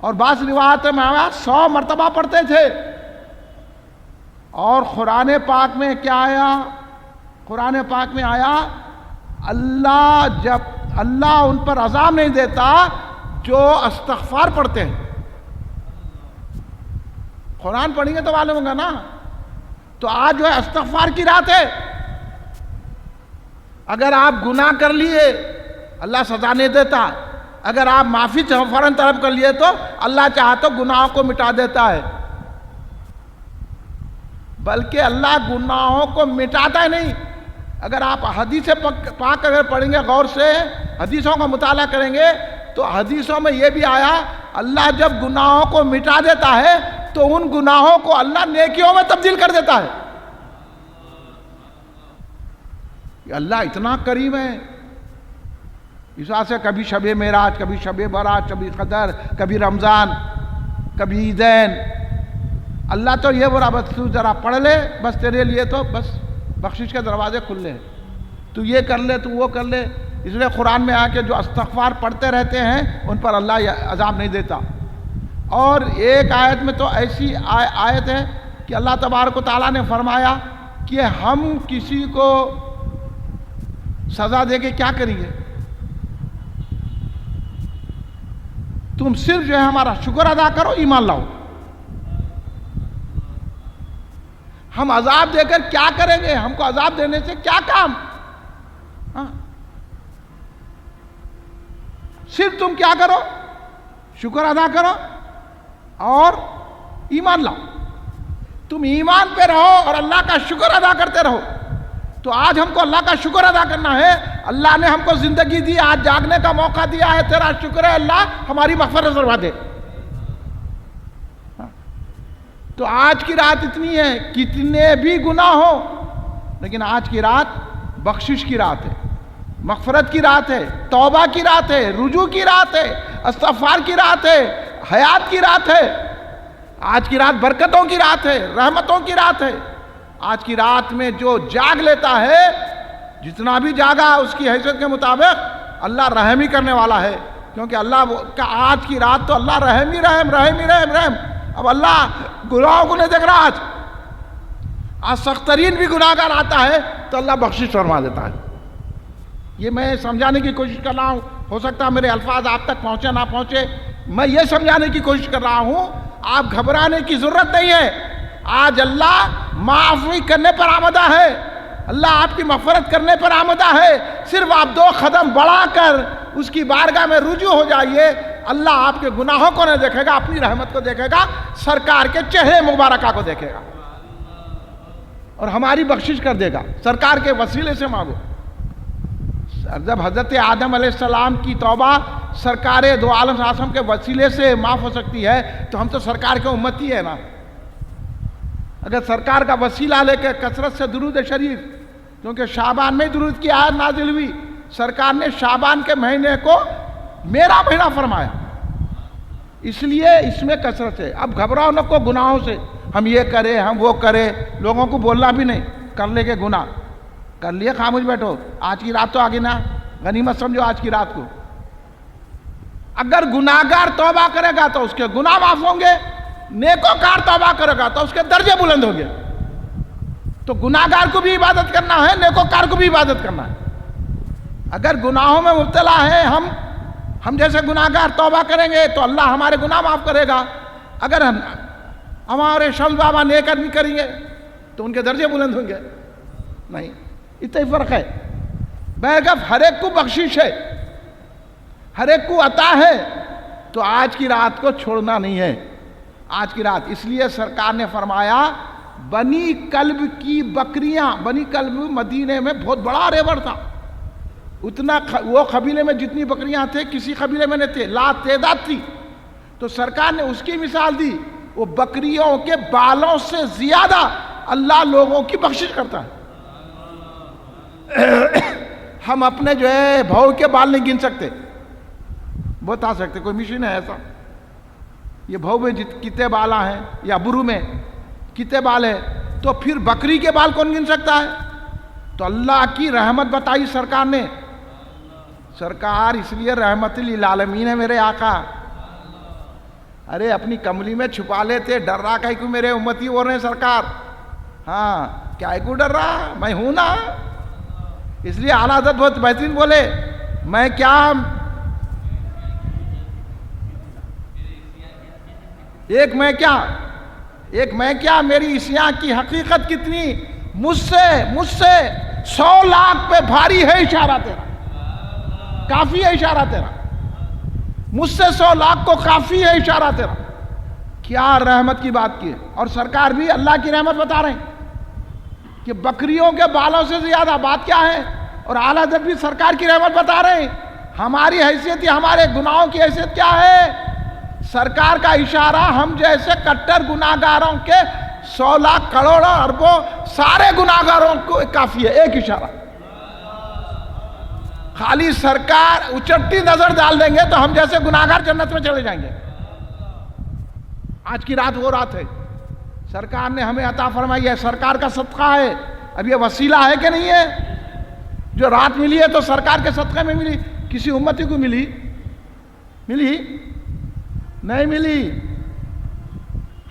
اور بعض روایت میں 100 مرتبہ پڑھتے تھے۔ اور قرآن پاک میں کیا آیا؟ قرآن پاک میں آیا، اللہ ان پر عذاب نہیں دیتا جو استغفار پڑھتے ہیں۔ قرآن پڑھیں گے تو معلوم ہوگا نا۔ تو آج جو ہے استغفار کی رات ہے، اگر آپ گناہ کر لیے اللہ سزا نہیں دیتا، اگر آپ معافی فوراً طلب کر لیے تو اللہ چاہا تو گناہوں کو مٹا دیتا ہے، بلکہ اللہ گناہوں کو مٹاتا ہی نہیں۔ اگر آپ حدیث پاک اگر پڑھیں گے، غور سے حدیثوں کا مطالعہ کریں گے، تو حدیثوں میں یہ بھی آیا، اللہ جب گناہوں کو مٹا دیتا ہے تو ان گناہوں کو اللہ نیکیوں میں تبدیل کر دیتا ہے۔ اللہ اتنا کریم ہے، اس وجہ سے کبھی شب معراج، کبھی شب برات، کبھی قدر، کبھی رمضان، کبھی عیدین، اللہ تو یہ بولا بس تو ذرا پڑھ لے، بس تیرے لیے تو بس بخشش کے دروازے کھلے ہیں، تو یہ کر لے، تو وہ کر لے۔ اس لیے قرآن میں آ کے جو استغفار پڑھتے رہتے ہیں ان پر اللہ عذاب نہیں دیتا۔ اور ایک آیت میں تو ایسی آیت ہے کہ اللہ تبارک و تعالیٰ نے فرمایا کہ ہم کسی کو سزا دے کے کیا کریں گے؟ تم صرف جو ہے ہمارا شکر ادا کرو، ایمان لاؤ۔ ہم عذاب دے کر کیا کریں گے؟ ہم کو عذاب دینے سے کیا کام؟ ہاں، صرف تم کیا کرو؟ شکر ادا کرو اور ایمان لاؤ۔ تم ایمان پہ رہو اور اللہ کا شکر ادا کرتے رہو۔ تو آج ہم کو اللہ کا شکر ادا کرنا ہے، اللہ نے ہم کو زندگی دی، آج جاگنے کا موقع دیا ہے، تیرا شکر ہے اللہ، ہماری مغفرت فرما دے۔ تو آج کی رات اتنی ہے، کتنے بھی گناہ ہو، لیکن آج کی رات بخشش کی رات ہے، مغفرت کی رات ہے، توبہ کی رات ہے، رجوع کی رات ہے، استغفار کی رات ہے، حیات کی رات ہے۔ آج کی رات برکتوں کی رات ہے، رحمتوں کی رات ہے۔ آج کی رات میں جو جاگ لیتا ہے، جتنا بھی جاگا اس کی حیثیت کے مطابق اللہ رحم ہی کرنے والا ہے، کیونکہ اللہ کا آج کی رات تو اللہ رحم ہی رحم، رحم ہی رحم، رحم۔ اب اللہ گناہوں کو نہیں دیکھ رہا، آج سخت ترین بھی گناہگار آتا ہے تو اللہ بخشش فرما دیتا ہے۔ یہ میں سمجھانے کی کوشش کر رہا ہوں، ہو سکتا ہے میرے الفاظ آپ تک پہنچے نہ پہنچے، میں یہ سمجھانے کی کوشش کر رہا ہوں، آپ گھبرانے کی ضرورت نہیں ہے. آج اللہ معافی کرنے پر آمدہ ہے, اللہ آپ کی مغفرت کرنے پر آمدہ ہے. صرف آپ 2 قدم بڑھا کر اس کی بارگاہ میں رجوع ہو جائیے. اللہ آپ کے گناہوں کو نہیں دیکھے گا, اپنی رحمت کو دیکھے گا, سرکار کے چہرے مبارکہ کو دیکھے گا اور ہماری بخشش کر دے گا. سرکار کے وسیلے سے مانگو. جب حضرت آدم علیہ السلام کی توبہ سرکار دو عالم صلی اللہ علیہ وسلم کے وسیلے سے معاف ہو سکتی ہے تو ہم تو سرکار کے امتی ہیں نا. اگر سرکار کا وسیلہ لے کے کثرت سے درود شریف, کیونکہ شعبان میں درود کی آیت نازل ہوئی, سرکار نے شعبان کے مہینے کو میرا مہینہ فرمایا, اس لیے اس میں کثرت ہے. اب گھبراؤ نہ کو گناہوں سے, ہم یہ کریں ہم وہ کریں, لوگوں کو بولنا بھی نہیں, کر لے کے گناہ کر لیے خاموش بیٹھو. آج کی رات تو آگے نا, غنیمت سمجھو آج کی رات کو. اگر گناہگار توبہ کرے گا تو اس کے گناہ معاف ہوں گے, نیکوکار توبہ کرے گا تو اس کے درجے بلند ہوں گے. تو گناہگار کو بھی عبادت کرنا ہے, نیکوکار کو بھی عبادت کرنا ہے. اگر گناہوں میں مبتلا ہے ہم جیسے گناہگار توبہ کریں گے تو اللہ ہمارے گناہ معاف کرے گا. اگر ہمارے شمس بابا نیک آدمی کریں گے تو ان کے درجے بلند ہوں گے نہیں. اتنا ہی فرق ہے. بہرکیف ہر ایک کو بخشش ہے, ہر ایک کو عطا ہے. تو آج کی رات کو چھوڑنا نہیں ہے, آج کی رات. اس لیے سرکار نے فرمایا بنی کلب کی بکریاں, بنی کلب مدینے میں بہت بڑا ریوڑ تھا, اتنا وہ قبیلے میں جتنی بکریاں تھے کسی قبیلے میں نہیں تھے, لا تعداد تھی. تو سرکار نے اس کی مثال دی, وہ بکریوں کے بالوں سے زیادہ اللہ لوگوں کی بخشش کرتا ہے. ہم اپنے جو ہے بھاؤ کے بال نہیں گن سکتے, بتا سکتے, کوئی مشین ہے ایسا, یہ بھاؤ میں کتنے بالا ہیں یا برو میں کتنے بال ہیں, تو پھر بکری کے بال کون گن سکتا ہے؟ تو اللہ کی رحمت بتائی سرکار نے. سرکار اس لیے رحمت للعالمین ہے میرے آقا. ارے اپنی کملی میں چھپا لیتے, ڈر رہا کہیں کو میرے امتی ہو رہے ہیں سرکار. ہاں کیا کو ڈر رہا, میں ہوں نا. اس لیے اعلیٰ حضرت بہت بہترین بولے, میں کیا ایک میں کیا میری عصیاں کی حقیقت کتنی, مجھ سے 100 لاکھ پہ بھاری ہے اشارہ تیرا, کافی ہے اشارہ تیرا. مجھ سے 100 لاکھ کو کافی ہے اشارہ تیرا. کیا رحمت کی بات کی ہے. اور سرکار بھی اللہ کی رحمت بتا رہے ہیں کہ بکریوں کے بالوں سے زیادہ. بات کیا ہے؟ اور اعلیٰ حضرت بھی سرکار کی رحمت بتا رہے ہیں. ہماری حیثیت یا ہمارے گناہوں کی حیثیت کیا ہے؟ سرکار کا اشارہ ہم جیسے کٹر گناہگاروں کے 100 لاکھ کروڑوں اربوں سارے گناہگاروں کو کافی ہے. ایک اشارہ, خالی سرکار اچٹی نظر ڈال دیں گے تو ہم جیسے گناہگار جنت میں چلے جائیں گے. آج کی رات وہ رات ہے, سرکار نے ہمیں عطا فرمائی ہے, سرکار کا صدقہ ہے. اب یہ وسیلہ ہے کہ نہیں ہے؟ جو رات ملی ہے تو سرکار کے صدقے میں ملی, کسی امتی کو ملی نہیں ملی.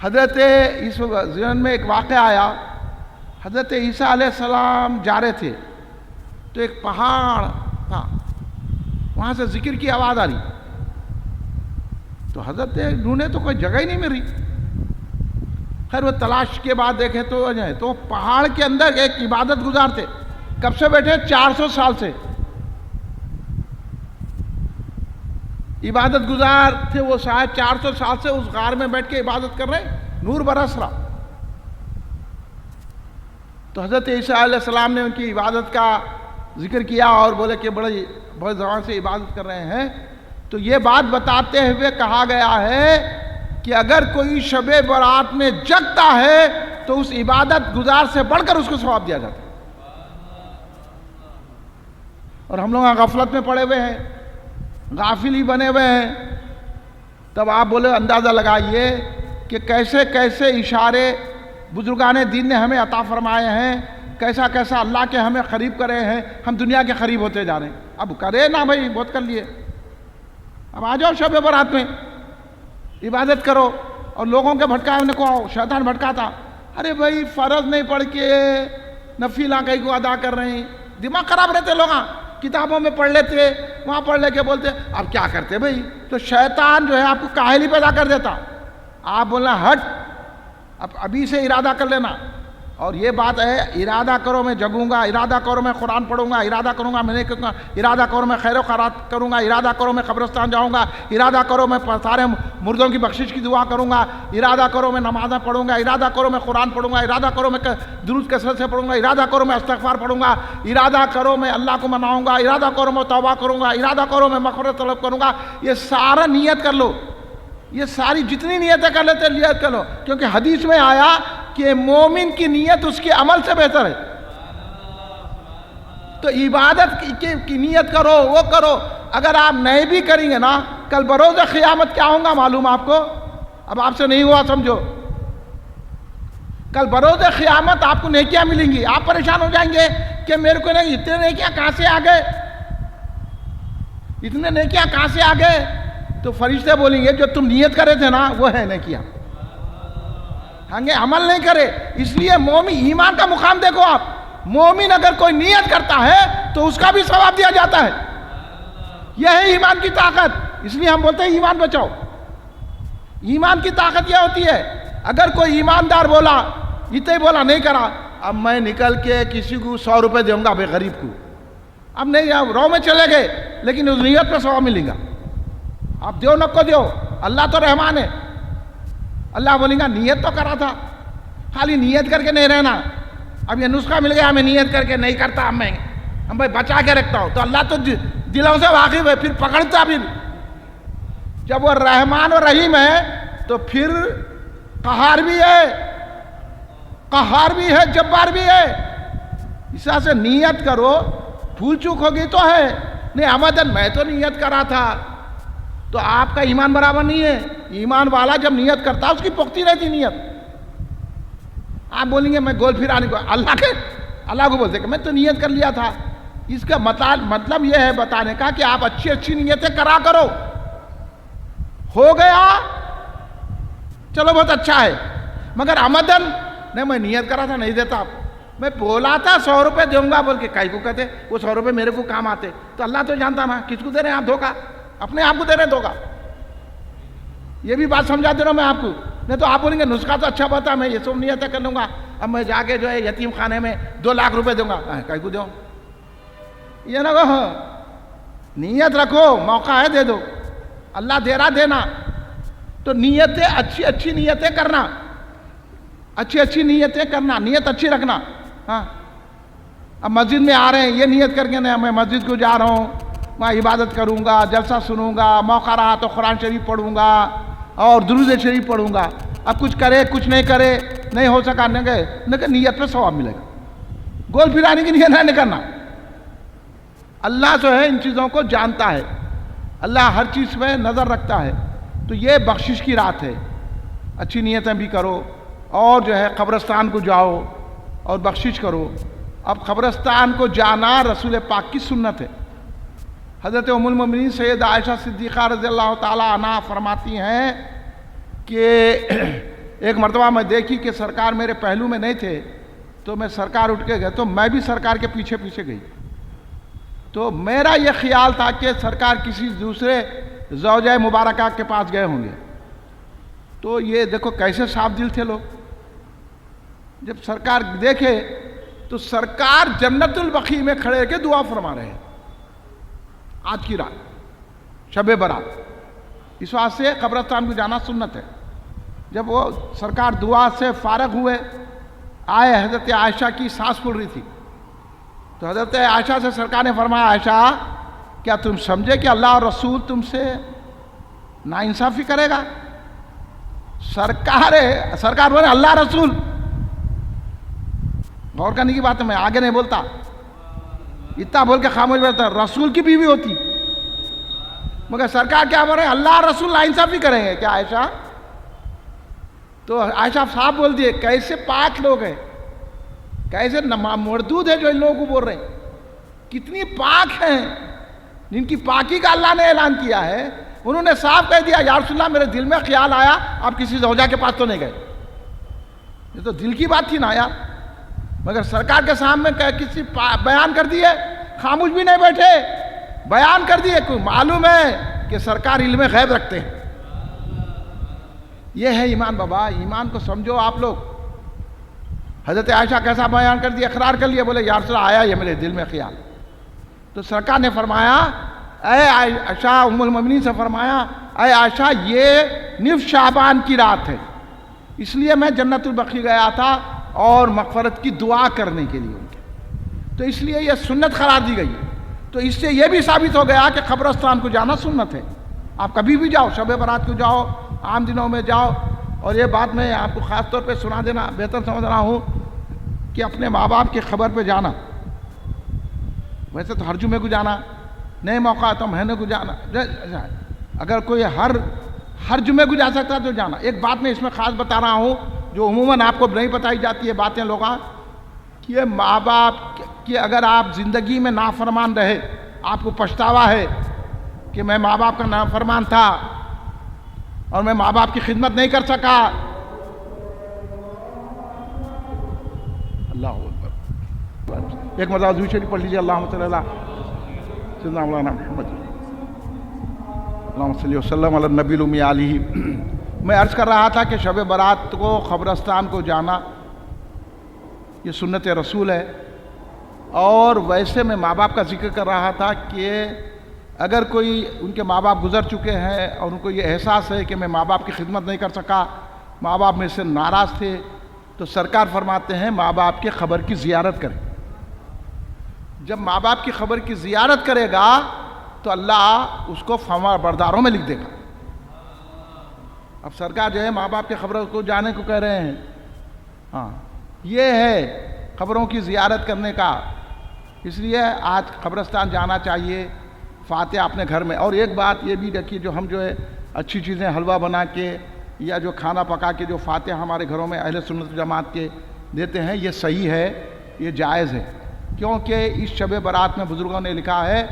حضرت اس ذہن میں ایک واقعہ آیا, حضرت عیسیٰ علیہ السلام جا رہے تھے تو ایک پہاڑ تھا, وہاں سے ذکر کی آواز آ رہی. تو حضرت ڈھونڈے تو کوئی جگہ ہی نہیں ملی. خیر وہ تلاش کے بعد دیکھے تو پہاڑ کے اندر ایک عبادت گزار تھے. کب سے بیٹھے؟ 400 سال سے عبادت گزار تھے وہ. شاید 400 سال سے اس غار میں بیٹھ کے عبادت کر رہے, نور برس رہا. تو حضرت عیسیٰ علیہ السلام نے ان کی عبادت کا ذکر کیا اور بولے کہ بڑے زبان سے عبادت کر رہے ہیں. تو یہ بات بتاتے ہوئے کہا گیا ہے کہ اگر کوئی شب برات میں جگتا ہے تو اس عبادت گزار سے بڑھ کر اس کو ثواب دیا جاتا ہے. اور ہم لوگ غفلت میں پڑے ہوئے ہیں, غافل ہی بنے ہوئے ہیں. تب آپ بولے اندازہ لگائیے کہ کیسے کیسے اشارے بزرگان دین نے ہمیں عطا فرمائے ہیں, کیسا کیسا اللہ کے ہمیں قریب کرے ہیں. ہم دنیا کے قریب ہوتے جا رہے ہیں. اب کرے نا بھائی, بہت کر لیے, اب آ جاؤ شب برات میں عبادت کرو. اور لوگوں کے بھٹکانے کو شیطان بھٹکاتا, ارے بھائی فرض نہیں پڑھ کے نفل کئی کو ادا کر رہے ہیں. دماغ خراب رہتے لوگ, کتابوں میں پڑھ لیتے, وہاں پڑھ لے کے بولتے اب کیا کرتے بھائی. تو شیطان جو ہے آپ کو کاہلی پیدا کر دیتا. آپ بولنا ہٹ، اب ابھی سے ارادہ کر لینا. اور یہ بات ہے، ارادہ کرو میں جگوں گا، ارادہ کرو میں قرآن پڑھوں گا، ارادہ کروں گا میں نہیں کروں گا، ارادہ کرو میں خیر و خیرات کروں گا، ارادہ کرو میں قبرستان جاؤں گا، ارادہ کرو میں سارے مردوں کی بخشش کی دعا کروں گا، ارادہ کرو میں نمازیں پڑھوں گا، ارادہ کرو میں قرآن پڑھوں گا، ارادہ کرو میں درود کثرت سے پڑھوں گا، ارادہ کرو میں استغفار پڑھوں گا، ارادہ کرو میں اللہ کو مناؤں گا، ارادہ کرو میں توبہ کروں گا، ارادہ کرو میں مغفرت طلب کروں گا. یہ سارا نیت کر لو، یہ ساری جتنی نیتیں کر لیتے نیت کر لو، کیونکہ حدیث میں آیا کہ مومن کی نیت اس کے عمل سے بہتر ہے. تو عبادت کی نیت کرو، وہ کرو. اگر آپ نہیں بھی کریں گے نا، کل بروز قیامت کیا ہوں گا معلوم آپ کو؟ اب آپ سے نہیں ہوا سمجھو. کل بروز قیامت آپ کو نیکیاں ملیں گی، آپ پریشان ہو جائیں گے کہ میرے کو نہیں، اتنے نیکیاں کہاں سے آ گئے، اتنے نیکیاں کہاں سے آ گئے؟ تو فرشتے بولیں گے جو تم نیت کرے تھے نا وہ ہے نیکیاں، عمل نہیں کرے. اس لیے مومن ایمان کا مقام دیکھو آپ، مومن اگر کوئی نیت کرتا ہے تو اس کا بھی ثواب دیا جاتا ہے. یہ ہے ایمان کی طاقت. اس لیے ہم بولتے ہیں ایمان بچاؤ. ایمان کی طاقت یہ ہوتی ہے، اگر کوئی ایماندار بولا، اتنے بولا نہیں کرا، اب میں نکل کے کسی کو 100 روپے دوں گا بے غریب کو، اب نہیں، اب رو میں چلے گئے لیکن اس نیت پہ ثواب ملے گا. آپ دیو نہ کو دیو، اللہ تو رحمان ہے. اللہ بولیں گا نیت تو کرا تھا، خالی نیت کر کے نہیں رہنا. اب یہ نسخہ مل گیا، میں نیت کر کے نہیں کرتا، ہم بھائی بچا کے رکھتا ہوں. تو اللہ تو دلوں سے واقف ہے، پھر پکڑتا بھی. جب وہ رحمان و رحیم ہے تو پھر قہار بھی ہے، قہار بھی ہے، جبار بھی ہے. اس طرح سے نیت کرو، بھول چوک ہوگی تو ہے نہیں. عمدن میں تو نیت کرا تھا، تو آپ کا ایمان برابر نہیں ہے. ایمان والا جب نیت کرتا اس کی پختہ رہتی نیت. آپ بولیں گے میں گول پھرانے کو، اللہ کو بولتے کہ میں تو نیت کر لیا تھا. اس کا مطلب یہ ہے بتانے کا کہ آپ اچھی اچھی نیتیں کرا کرو. ہو گیا چلو بہت اچھا ہے، مگر عمدن نہیں میں نیت کرا تھا نہیں دیتا. آپ میں بولا تھا 100 روپے دوں گا بول کے، کائی کو کہتے وہ 100 روپے میرے کو کام آتے. تو اللہ تو جانتا نا کس کو دے رہے ہیں آپ دھوکا، اپنے آپ کو دے رہے ہیں دھوکا. یہ بھی بات سمجھا دے رہا ہوں میں آپ کو. نہیں تو آپ بولیں گے نسخہ تو اچھا بتا، میں یہ سب نیتیں کر لوں گا، اب میں جا کے جو ہے یتیم خانے میں 2 لاکھ روپے دوں گا، کائی کو دوں. یہ نہ کہو، نیت رکھو، موقع ہے دے دو، اللہ دے رہا دینا. تو نیتیں اچھی اچھی نیتیں کرنا، اچھی اچھی نیتیں کرنا، نیت اچھی رکھنا. ہاں اب مسجد میں آ رہے ہیں، یہ نیت کر کے نہیں میں مسجد کو جا رہا ہوں، میں عبادت کروں گا، جلسہ سنوں گا، موقع رہا تو قرآن شریف پڑھوں گا اور درود شریف پڑھوں گا. اب کچھ کرے کچھ نہیں کرے، نہیں ہو سکا نہ گئے نہ کہ نیت پہ ثواب ملے گا. گول پھرانے کی نیت نہیں کرنا. اللہ جو ہے ان چیزوں کو جانتا ہے، اللہ ہر چیز پہ نظر رکھتا ہے. تو یہ بخشش کی رات ہے. اچھی نیتیں بھی کرو اور جو ہے قبرستان کو جاؤ اور بخشش کرو. اب قبرستان کو جانا رسول پاک کی سنت ہے. حضرت ام المؤمنین سید عائشہ صدیقہ رضی اللہ تعالی عنہا فرماتی ہیں کہ ایک مرتبہ میں دیکھی کہ سرکار میرے پہلو میں نہیں تھے، تو میں سرکار اٹھ کے گئے تو میں بھی سرکار کے پیچھے پیچھے گئی. تو میرا یہ خیال تھا کہ سرکار کسی دوسرے زوجہ مبارکہ کے پاس گئے ہوں گے. تو یہ دیکھو کیسے صاف دل تھے لوگ. جب سرکار دیکھے تو سرکار جنت البقیع میں کھڑے کے دعا فرما رہے ہیں آج کی رات شب برات. اس واسطے قبرستان کو جانا سنت ہے. جب وہ سرکار دعا سے فارغ ہوئے، آئے، حضرت عائشہ کی سانس پھول رہی تھی، تو حضرت عائشہ سے سرکار نے فرمایا عائشہ کیا تم سمجھے کہ اللہ اور رسول تم سے ناانصافی کرے گا؟ سرکار بولے اللہ رسول. غور کرنے کی بات ہے، میں آگے نہیں بولتا، اتنا بول کے خاموش بیٹھتا. رسول کی بیوی ہوتی، مگر سرکار کیا بول رہے ہیں اللہ رسول ناانصافی کریں گے کیا عائشہ؟ تو عائشہ صاحب بول دیے کیسے پاک لوگ ہیں، کیسے مردود ہے جو ان لوگوں کو بول رہے ہیں، کتنی پاک ہیں جن کی پاکی کا اللہ نے اعلان کیا ہے. انہوں نے صاف کہہ دیا یا رسول اللہ میرے دل میں خیال آیا آپ کسی زوجہ کے پاس تو نہیں گئے. یہ تو دل کی بات تھی نا یار. مگر سرکار کے سامنے کسی بیان کر دیے، خاموش بھی نہیں بیٹھے، بیان کر دیے. کوئی معلوم ہے کہ سرکار علم غیب رکھتے ہیں. یہ ہے ایمان بابا، ایمان کو سمجھو آپ لوگ۔ حضرت عائشہ کیسا بیان کر دیا، اقرار کر لیا، بولے یا رسول اللہ آیا یہ میرے دل میں خیال۔ تو سرکار نے فرمایا، اے عائشہ، ام المؤمنین سے فرمایا، اے عائشہ یہ نصف شعبان کی رات ہے، اس لیے میں جنت البقیع گیا تھا اور مغفرت کی دعا کرنے کے لیے ان کے، تو اس لیے یہ سنت قرار دی گئی ہے۔ تو اس سے یہ بھی ثابت ہو گیا کہ قبرستان کو جانا سنت ہے۔ آپ کبھی بھی جاؤ، شب برات کو جاؤ، عام دنوں میں جاؤ۔ اور یہ بات میں آپ کو خاص طور پہ سنا دینا بہتر سمجھ رہا ہوں کہ اپنے ماں باپ کی خبر پہ جانا، ویسے تو ہر جمعے کو جانا، نئے موقع تو مہینے کو جانا، اگر کوئی ہر جمعے کو جا سکتا ہے تو جانا۔ ایک بات میں اس میں خاص بتا رہا ہوں جو عموماً آپ کو نہیں بتائی جاتی ہے باتیں لوگاں، کہ ماں باپ کہ اگر آپ زندگی میں نافرمان رہے، آپ کو پچھتاوا ہے کہ میں ماں باپ کا نافرمان تھا اور میں ماں باپ کی خدمت نہیں کر سکا، اللہ اکبر، ایک مرتبہ درود شریف پڑھ لیجیے، اللہم صلی اللہ سیدنا مولانا محمد اللہم صلی وسلم علی النبی الامی علیہ۔ میں عرض کر رہا تھا کہ شب برات کو قبرستان کو جانا یہ سنت رسول ہے، اور ویسے میں ماں باپ کا ذکر کر رہا تھا کہ اگر کوئی ان کے ماں باپ گزر چکے ہیں اور ان کو یہ احساس ہے کہ میں ماں باپ کی خدمت نہیں کر سکا، ماں باپ میرے سے ناراض تھے، تو سرکار فرماتے ہیں ماں باپ کی قبر کی زیارت کریں۔ جب ماں باپ کی قبر کی زیارت کرے گا تو اللہ اس کو فرما برداروں میں لکھ دے گا۔ اب سرکار جو ہے ماں باپ کی قبر کو جانے کو کہہ رہے ہیں، ہاں یہ ہے قبروں کی زیارت کرنے کا، اس لیے آج قبرستان جانا چاہیے، فاتحہ اپنے گھر میں۔ اور ایک بات یہ بھی رکھیے، جو ہم جو ہے اچھی چیزیں حلوہ بنا کے یا جو کھانا پکا کے جو فاتحہ ہمارے گھروں میں اہل سنت جماعت کے دیتے ہیں، یہ صحیح ہے، یہ جائز ہے، کیونکہ اس شب برات میں بزرگوں نے لکھا ہے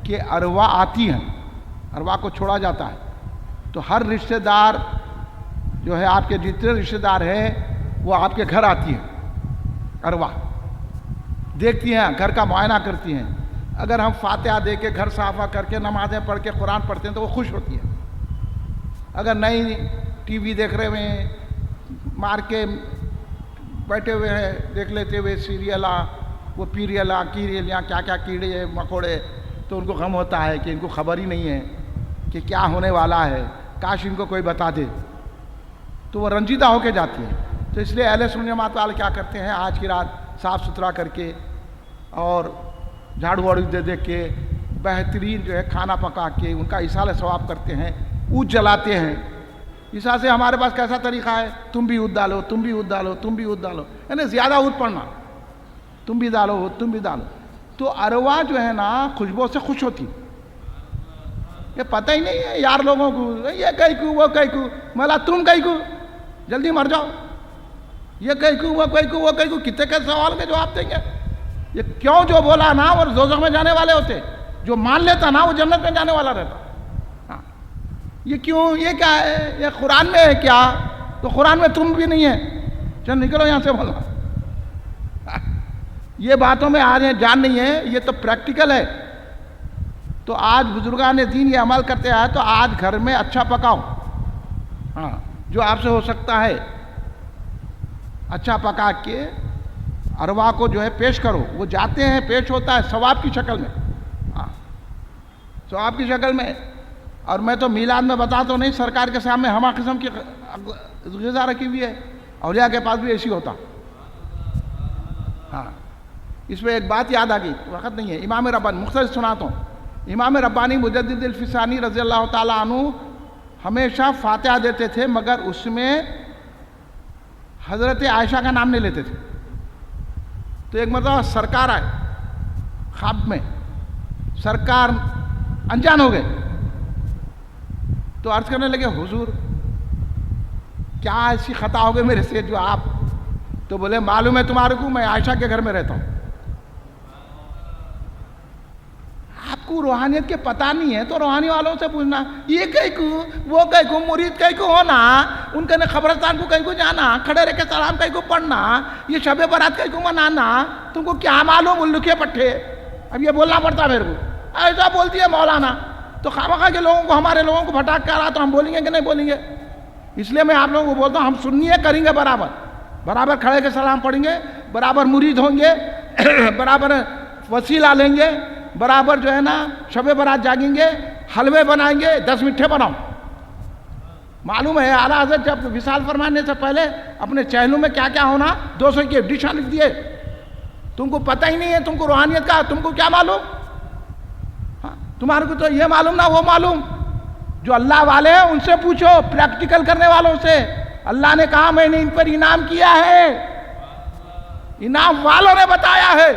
کہ ارواح آتی ہیں، ارواح کو چھوڑا جاتا ہے، تو ہر رشتہ دار جو ہے آپ کے جتنے رشتہ دار ہیں وہ آپ کے گھر آتی ہیں، ارواح دیکھتی ہیں، گھر کا معائنہ کرتی ہیں۔ اگر ہم فاتحہ دے کے گھر صافہ کر کے نمازیں پڑھ کے قرآن پڑھتے ہیں تو وہ خوش ہوتی ہے، اگر نہیں ٹی وی دیکھ رہے ہوئے مار کے بیٹھے ہوئے ہیں، دیکھ لیتے ہوئے سیریل، وہ پیریل کیریل کیا کیا کیڑے مکوڑے، تو ان کو غم ہوتا ہے کہ ان کو خبر ہی نہیں ہے کہ کیا ہونے والا ہے، کاش ان کو کوئی بتا دے، تو وہ رنجیدہ ہو کے جاتی ہے۔ تو اس لیے اہل سنت جماعت والے کیا کرتے ہیں، آج کی رات صاف ستھرا کر کے اور جھاڑو واڑو دے دے کے بہترین جو ہے کھانا پکا کے ان کا ایصال ثواب کرتے ہیں، عود جلاتے ہیں۔ اس طرح سے ہمارے پاس کیسا طریقہ ہے، تم بھی عود ڈالو، تم بھی عود ڈالو، تم بھی عود ڈالو، یعنی زیادہ عود پڑھنا، تم بھی ڈالو عود، تم بھی ڈالو، تو ارواح جو ہے نا خوشبو سے خوش ہوتی۔ یہ پتہ ہی نہیں ہے یار لوگوں کو، یہ کہیں کو وہ کہیں کو، ملا تم کہیں کو جلدی مر جاؤ، یہ کہیں کو وہ کہیں کو وہ کہیں کو، کتنے کے سوال کے جواب دیں گے؟ یہ کیوں جو بولا نا وہ دوزخ میں جانے والے ہوتے، جو مان لیتا نا وہ جنت میں جانے والا رہتا۔ ہاں یہ کیوں، یہ کیا ہے، یہ قرآن میں ہے کیا؟ تو قرآن میں تم بھی نہیں ہے، چل نکلو یہاں سے بولا۔ یہ باتوں میں آج جان نہیں ہے، یہ تو پریکٹیکل ہے۔ تو آج بزرگان دین یہ عمل کرتے ہیں، تو آج گھر میں اچھا پکاؤ، ہاں جو آپ سے ہو سکتا ہے اچھا پکا کے ارواح کو جو ہے پیش کرو، وہ جاتے ہیں، پیش ہوتا ہے ثواب کی شکل میں، ہاں ثواب کی شکل میں۔ اور میں تو میلاد میں بتا تو نہیں، سرکار کے سامنے ہمہ قسم کی غذا رکھی ہوئی ہے، اولیاء کے پاس بھی ایسی ہوتا۔ ہاں اس میں ایک بات یاد آ گئی، وقت نہیں ہے، امام ربانی مختصر سناتا ہوں۔ امام ربانی مجدد الفسانی رضی اللہ تعالیٰ عنہ ہمیشہ فاتحہ دیتے تھے، مگر اس میں حضرت عائشہ کا نام نہیں لیتے تھے۔ تو ایک مرتبہ سرکار آئے خواب میں، سرکار انجان ہو گئے، تو عرض کرنے لگے حضور کیا ایسی خطا ہو گئی میرے سے جو آپ، تو بولے معلوم ہے تمہارے کو میں عائشہ کے گھر میں رہتا ہوں۔ آپ کو روحانیت کے پتہ نہیں ہے تو روحانی والوں سے پوچھنا، یہ کہیں کو وہ کہیں کو مرید کہیں کو ہونا، ان کے قبرستان کو کہیں کو جانا، کھڑے رہ کے سلام کہیں کو پڑھنا، یہ شب برات کہیں کو منانا، تم کو کیا معلوم الو کے پٹھے؟ اب یہ بولنا پڑتا میرے کو، ایسا بولتی ہے مولانا، تو خواہ کے لوگوں کو، ہمارے لوگوں کو بھٹاک کر رہا، تو ہم بولیں گے کہ نہیں بولیں گے؟ اس لیے میں آپ لوگوں کو بولتا ہوں ہم سنیے کریں گے برابر کھڑے کے سلام پڑھیں گے، برابر مرید ہوں گے، برابر وسیلہ لیں گے، برابر جو ہے نا شب برات جاگیں گے، حلوے بنائیں گے، 10 میٹھے بناؤ۔ معلوم ہے اعلیٰ حضرت جب وصال فرمانے سے پہلے اپنے چہلوں میں کیا کیا ہونا 200 کی ڈشاں لکھ دیے۔ تم کو پتہ ہی نہیں ہے، تم کو روحانیت کا تم کو کیا معلوم؟ تمہارے کو تو یہ معلوم نہ وہ معلوم، جو اللہ والے ہیں ان سے پوچھو، پریکٹیکل کرنے والوں سے۔ اللہ نے کہا میں نے ان پر انعام کیا ہے، انعام والوں نے بتایا ہے۔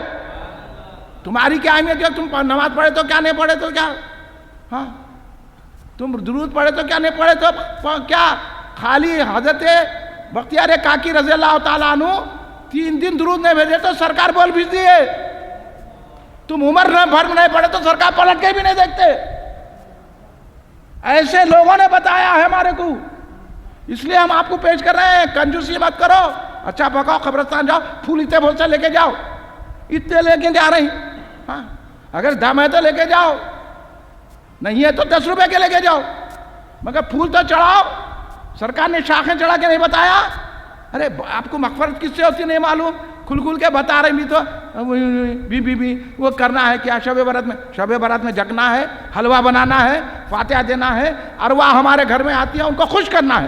تمہاری کیا اہمیت ہے؟ تم نماز پڑھے تو کیا، نہیں پڑھے تو کیا؟ ہاں تم درود پڑھے تو کیا، نہیں پڑھے تو کیا؟ خالی حضرت بختیار کاکی رضی اللہ تعالیٰ عنہ 3 دن درود نہیں بھیجے تو سرکار بول بھیج دیے۔ تم عمر بھر نہیں پڑھے تو سرکار پلٹ کے بھی نہیں دیکھتے۔ ایسے لوگوں نے بتایا ہے ہمارے کو، اس لیے ہم آپ کو پیش کر رہے ہیں۔ کنجوسی مت کرو، اچھا پکاؤ، قبرستان جاؤ، پھول اتنے بہت سے لے کے جاؤ، اتنے لے کے جا رہی، ہاں اگر دم ہے تو لے کے جاؤ، نہیں ہے تو 10 روپے کے لے کے جاؤ، مگر پھول تو چڑھاؤ۔ سرکار نے شاخیں چڑھا کے نہیں بتایا؟ ارے آپ کو مغفرت کس سے ہوتی نہیں معلوم، کھل کے بتا رہے بھی تو بھی وہ کرنا ہے کیا شب برات میں جگنا ہے، حلوہ بنانا ہے، فاتحہ دینا ہے، ارواح ہمارے گھر میں آتی ہیں ان کو خوش کرنا ہے،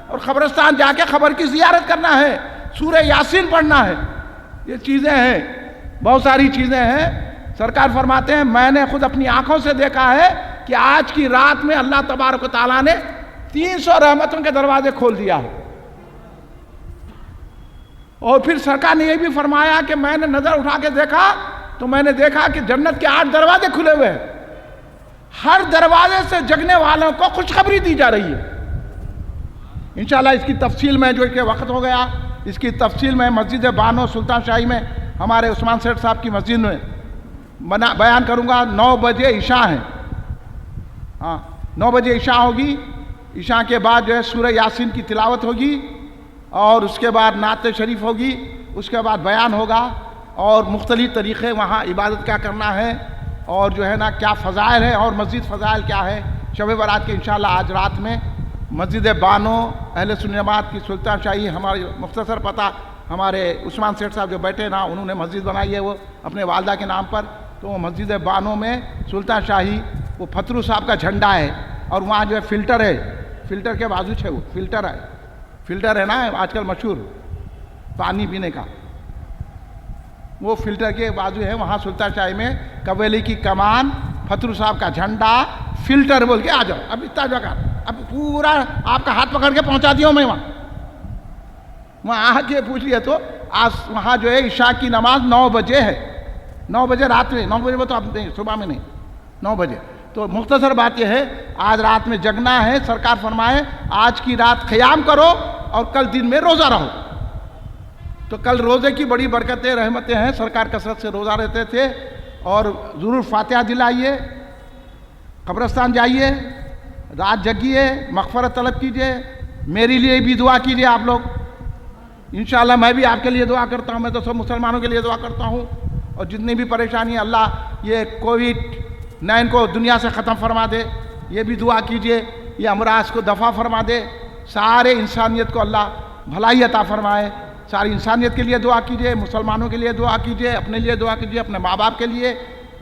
اور قبرستان جا کے قبر کی زیارت کرنا ہے، سورہ یاسین پڑھنا ہے۔ یہ چیزیں ہیں، بہت ساری چیزیں ہیں۔ سرکار فرماتے ہیں میں نے خود اپنی آنکھوں سے دیکھا ہے کہ آج کی رات میں اللہ تبارک و تعالیٰ نے 300 رحمتوں کے دروازے کھول دیا ہے۔ اور پھر سرکار نے یہ بھی فرمایا کہ میں نے نظر اٹھا کے دیکھا تو میں نے دیکھا کہ جنت کے 8 دروازے کھلے ہوئے ہیں، ہر دروازے سے جگنے والوں کو خوشخبری دی جا رہی ہے۔ انشاءاللہ اس کی تفصیل میں جو کہ وقت ہو گیا، اس کی تفصیل میں مسجد بانو سلطان شاہی میں ہمارے عثمان سیٹھ صاحب کی مسجد میں بیان کروں گا۔ 9 بجے عشاء ہے، ہاں 9 بجے عشاء ہوگی۔ عشاء کے بعد جو ہے سورہ یاسین کی تلاوت ہوگی، اور اس کے بعد نعت شریف ہوگی، اس کے بعد بیان ہوگا، اور مختلف طریقے وہاں عبادت کیا کرنا ہے، اور جو ہے نا کیا فضائل ہے، اور مزید فضائل کیا ہے شب برات کے۔ انشاءاللہ آج رات میں مسجد بانو اہل سنت جماعت کی سلطان شاہی، ہمارے مختصر پتہ ہمارے عثمان سیٹھ صاحب جو بیٹھے نا انہوں نے مسجد بنائی ہے وہ اپنے والدہ کے نام پر، تو وہ مسجد بانو میں سلطان شاہی وہ پھترو صاحب کا جھنڈا ہے، اور وہاں جو ہے فلٹر ہے، فلٹر کے بازو ہے، وہ فلٹر ہے نا آج کل مشہور پانی پینے کا، وہ فلٹر کے بازو ہے وہاں سلطان شاہی میں قبیلے کی کمان، پھترو صاحب کا جھنڈا، فلٹر بول کے آ جاؤ۔ اب اتنا جگہ اب پورا آپ کا ہاتھ پکڑ کے پہنچا دیا ہوں میں وہاں آ کے پوچھ لیا تو آج وہاں جو ہے عشاء کی نماز 9 بجے ہے، 9 بجے رات میں، 9 بجے وہ تو اب نہیں، صبح میں نہیں، 9 بجے۔ تو مختصر بات یہ ہے آج رات میں جگنا ہے۔ سرکار فرمائے آج کی رات قیام کرو اور کل دن میں روزہ رہو۔ تو کل روزے کی بڑی برکتیں رحمتیں ہیں، سرکار کثرت سے روزہ رہتے تھے، اور ضرور فاتحہ دلائیے، قبرستان جائیے، رات جگیے، مغفرت طلب کیجیے، میرے لیے بھی دعا کیجیے آپ لوگ۔ انشاءاللہ میں بھی آپ کے لیے دعا کرتا ہوں، میں تو سب مسلمانوں کے لیے دعا کرتا ہوں، اور جتنی بھی پریشانی ہے اللہ یہ کووڈ-19 کو دنیا سے ختم فرما دے، یہ بھی دعا کیجیے، یہ امراض کو دفع فرما دے، سارے انسانیت کو اللہ بھلائی عطا فرمائے۔ ساری انسانیت کے لیے دعا کیجیے، مسلمانوں کے لیے دعا کیجیے، اپنے لیے دعا کیجیے، اپنے ماں باپ کے لیے،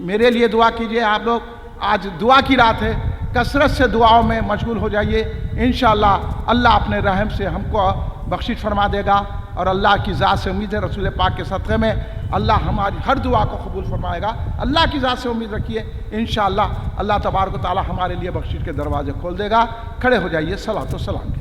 میرے لیے دعا کیجیے۔ آپ لوگ آج دعا کی رات ہے، کثرت سے دعاؤں میں مشغول ہو جائیے، انشاءاللہ اللہ اپنے رحم سے ہم کو بخشش فرما دے گا، اور اللہ کی ذات سے امید ہے رسول پاک کے صدقے میں اللہ ہماری ہر دعا کو قبول فرمائے گا۔ اللہ کی ذات سے امید رکھیے، انشاءاللہ اللہ تبارک و تعالی ہمارے لیے بخشش کے دروازے کھول دے گا۔ کھڑے ہو جائیے، صلاۃ و سلام۔